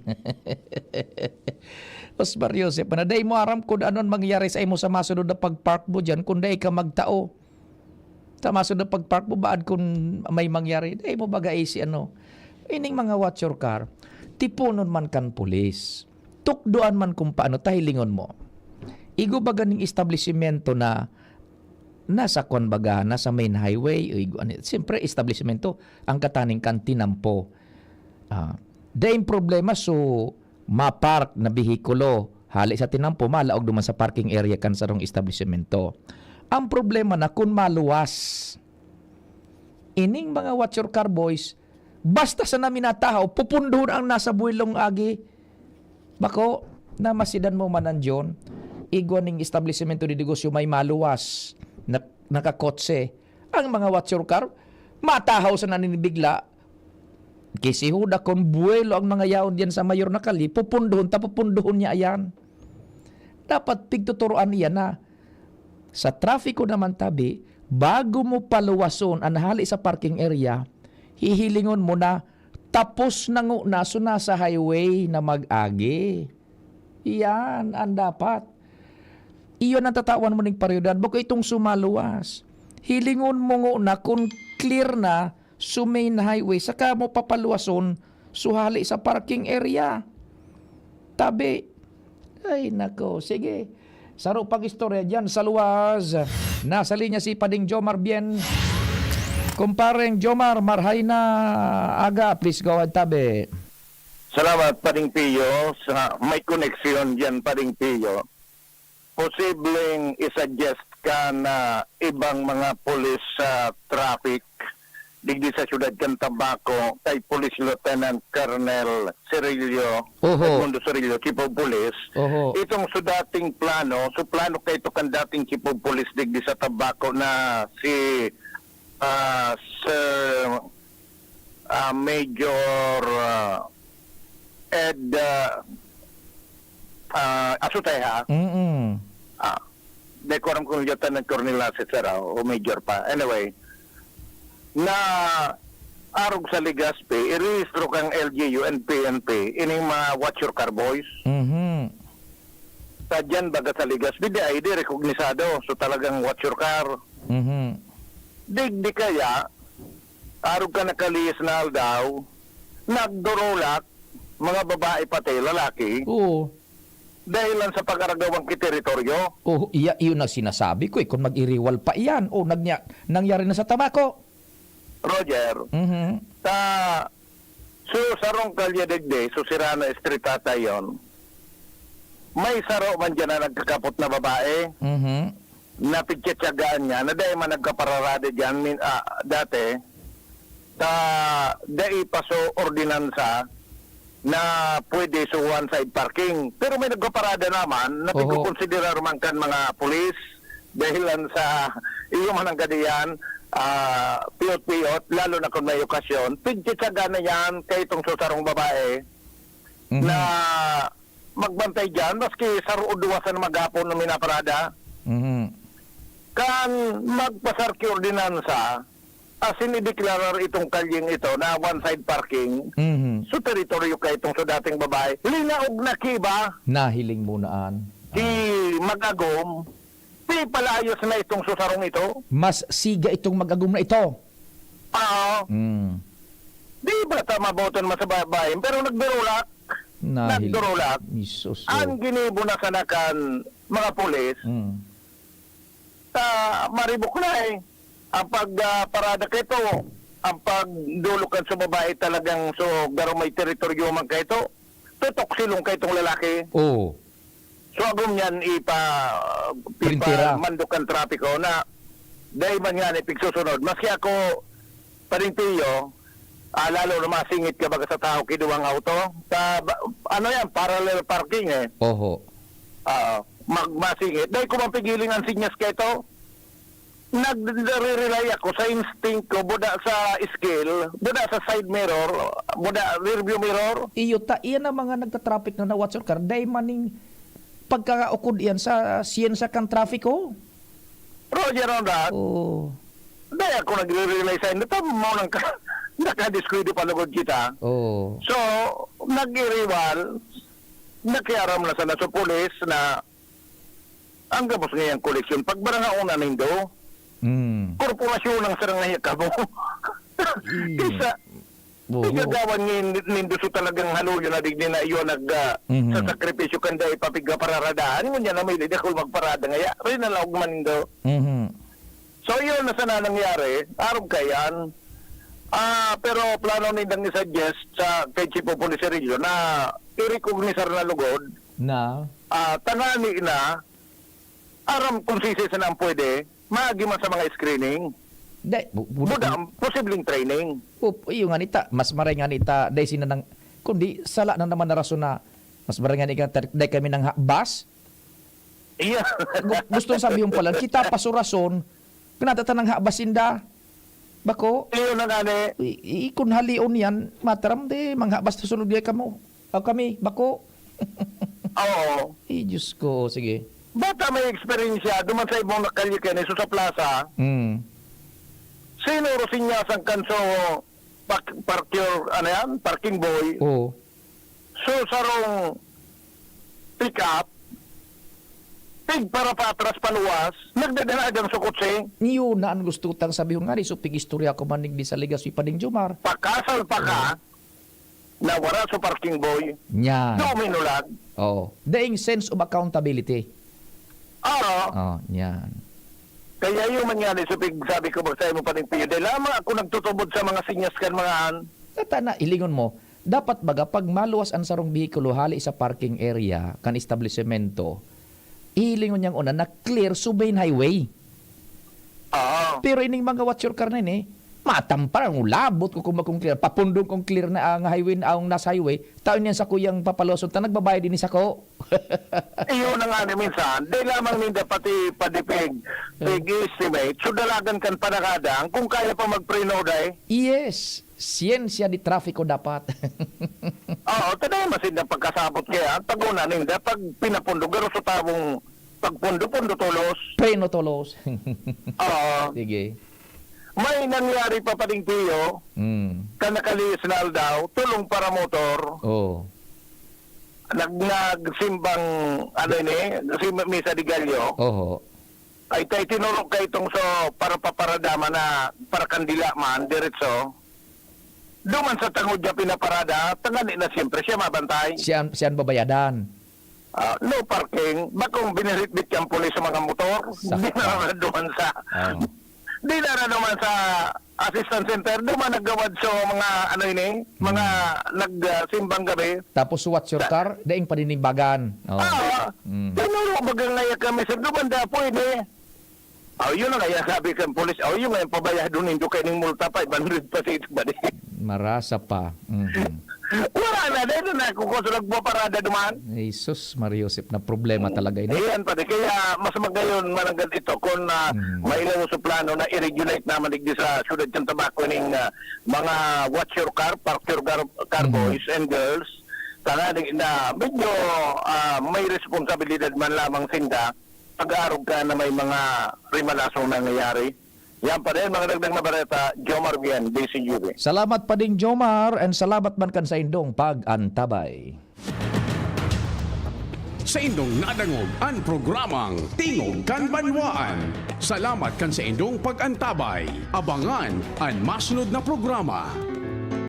Osbar Joseph, panaday mo aram kung ano mangyayari sa imo sa masunod na pagpark mo dyan kung dahil ka magtao. Sa masunod na pagpark mo, baad kung may mangyari, dahil mo bagay si ano. Ining mga watch your car, tipunon man kan pulis. Tukdoan man kung paano, tahilingon mo. Igo ba ganing establishmento na nasa kwan baga, nasa main highway, o igo, siyempre establishmento, ang kataning kantinampo. Dahil problema, so mapark na bihikulo, hali sa tinampo, malaog duman sa parking area kan sarong establishmento. Ang problema na kung maluwas, ining mga watch your car boys, basta sa namin natahaw, pupundoon ang nasa buwilong agi. Bako, na masidan mo manan John, igwa ning establishmento di negosyo may maluwas, na, nakakotse. Ang mga watch your car, matahaw sa naninibigla, kisihuda kung buwelo ang mga yaon diyan sa mayor na kali, pupundoon niya ayan. Dapat pigtuturoan niya na, sa trafiko naman tabi, bago mo paluwason ang hali sa parking area, hihilingon mo na tapos na so nasa highway na mag-agi. Iyan ang dapat. Iyon ang tatawan mo ng paryudad. Bako itong sumaluwas. Hilingon mo na kung clear na so main highway, saka mo papaluwason suhali sa parking area. Tabi. Ay nako, sige. Saro pang istorya dyan sa luwas. Nasa linya si Pading Jomar Bien. Kumpareng Jomar, marhay na aga. Please go ahead, tabi. Salamat, Pading Pio. Sa may koneksyon dyan, Pading Pio. Posibleng isuggest ka na ibang mga pulis sa traffic digdi sa syudad kan Tabaco kay Police Lieutenant Colonel Cirillo, Edmundo Cirillo, Chief of Police. Itong so dating plano, so plano kay ito kan dating Chief of Police digdi sa Tabaco na si Sir Major Ed Asuteha. Di ko alam kung Lieutenant Colonel Cesar o Major pa. Anyway, na arog sa Legazpi, i-rehistro kang LGU and PNP, ining mga watch your car boys. Sa dyan baga sa Legazpi, di ID rekognisado. So talagang watch your car. Di kaya, arog ka nakalihis na aldaw, nagdurulak, mga babae pati, lalaki. Dahil lang sa pag-aragawang kiteritoryo. Iyon ang sinasabi ko. Kung mag-iriwal pa iyan, nangyari na sa Tabaco. Roger, so sarong kalye degde, so Sirano Street ata yun, may saro man dyan na nagkakapot na babae, napigtsatsagaan niya, na dahil man nagkapararade dyan dati, dahil paso ordinansa na pwede sa one-side parking. Pero may nagkaparada naman, na pagkukonsiderar man kan mga pulis, dahilan sa iyo man ang gadiyan, piyot-piyot, lalo na kung may okasyon, pigtitsaga na yan kay itong susarong babae na magbantay dyan, maski saruuduwasan maghapon na minaparada. Kan magpasarki ordinansa, asin i-declarar itong kalyeng ito na one-side parking, so teritoryo kay itong dating babae, linaog na kiba, nahiling munaan, mag-agom, palayos na itong susarong ito. Mas siga itong mag-agum na ito. Di ba maboton mas sa babae? Pero nagdurulak. Nagdurulak. Ang ginibo na kanakan mga pulis, maribok na eh. Ang pagparada kito, ang pagdulukan sa babae talagang so garo may teritoryo man kito, tutok silong kay itong lalaki. So agum yan mandukan trapiko na dahil man yan ipigsusunod. Maski ako, Pading Pio, lalo na masingit ka baga sa tao kiduwang auto. Ano yan, parallel parking eh. Oho. Masingit. Dahil kung mapigiling ang sinyas ka ito, nagre-rely ako sa instinct ko, buda sa scale, buda sa side mirror, buda rear view mirror. Iyo ta, iyan ang mga nagtatraffic na watch your car. Dahil maning pagkakaukod yan sa siyensya kang trafiko. Roger on that. Oh. Dahil ako nagre-rely sa inyo, tamo mo nang nakadiskwede palugod kita. Oh. So, nag-iriwal, nakiaram na sana sa pulis na ang gabos ngayang koleksyon. Pag barang una nindo, korporasyon ang sarang nahiyak mo. Isa, igagawan nindo so talagang haluyo na digni na iyo sa sakripisyo kanda ipapiga pararadaan. Ngunyan na may lidik ako magparada ngaya. Rin na laog man nindo. So, yun na sana nangyari. Arog kayan. Pero plano nindang ni-suggest sa kay Chief of Police Rillo na i-recognisar na lugod na tangani na aram kung sisi sa nang pwede maagiman sa mga screening buda posibleng training iyo nga nita mas maray nga nita dahil sina nang kundi sala na naman na rason na mas maray nga nita dahil kami ng bus iya gusto sabi yung pala kita pasurason kanata ng habasinda bako iyo na gani ikon halion yan mataram de manghabas sulod di kamo kami bako oo Diyos ko sige bata may eksperyensya duman sa ibang nakalyikan iso sa plaza sino ro sinyasang kanso parking boy so sarong pick up para patras paluwas, nagdadanagang sa kotse. Niyo na ang gusto tang sabi nga rin, so istorya ko manig di sa ligas si Pading Jomar. Pakasal pa ka, na wala sa parking boy, yan. Dominulag. Daing sense of accountability. Yan. Kaya yung mangyari, sabi ko magsabi mo Pading Pio, dahil lamang ako nagtutubod sa mga sinyas kan mga na, ilingon mo, dapat baga, pag maluwas ang sarong bihikulo, hali sa parking area, kan establishmento, ilingon niyang una na clear subayin highway. Pero ining mga watch your car na ini, matampar ang labot ko kung clear. Papundong kung clear na ang highway ang nasa highway, taon yan sa kuyang papaloson, ta nagbabayad din sa ko. Iyon na nga ni minsan, di lamang ninda pati padipig, estimate, so dalagan kan panakadang, kung kaya pa mag-preno day. Yes, siyensya di trafiko dapat. Taday masin na pagkasabot kaya, taguna ninda, pag pinapundog, garo sa tabong pagpundo-pundo tolos. Preno tolos. Sige. May nangyari pa Pading Pio, kanakalis na daw, tulong para motor. Nagsimbang, Misa de Gallo. Ay tayo tinurok ka itong para paparadama na para kandila man, diretso. Duman sa tangod niya pinaparada, tangani na siyempre siya mabantay. Siyan babayadan. No parking, bakong biniritbit yung pulis sa mga motor, di na duman sa... Di na naman sa assistance center, duman naggawad sa mga mga nagsimbang gabi. Tapos watch your car, daing paninimbagan. Tinuro bagang ngaya kami sa duman da pwede. Yun na kaya sabi kang polis, yun nga yung pabayad doon hindi kayo ng multa pa, 500 pa sa ito ba marasa pa. Wala na, dahil na kung kung nagpaparada duman. Jesus, Mariosep, na problema talaga yun. Ayan pa, kaya mas magayon mananggal ito kung mailan sa plano na i-regulate naman digdi sa syudad ng tabako ng mga watch your car, park your car boys and girls. Sana na medyo may responsibilidad man lamang sinda pag-aarog ka na may mga rimalasong nangyayari. Yan pa rin, mga dagdag na bareta, Jomar Bien, DCUB. Salamat pa ding Jomar, and salamat man kan sa indong pag-antabay. Sa indong nadangog ang programang Tingog kan Banwaan. Salamat kan sa indong pag-antabay. Abangan ang masunod na programa.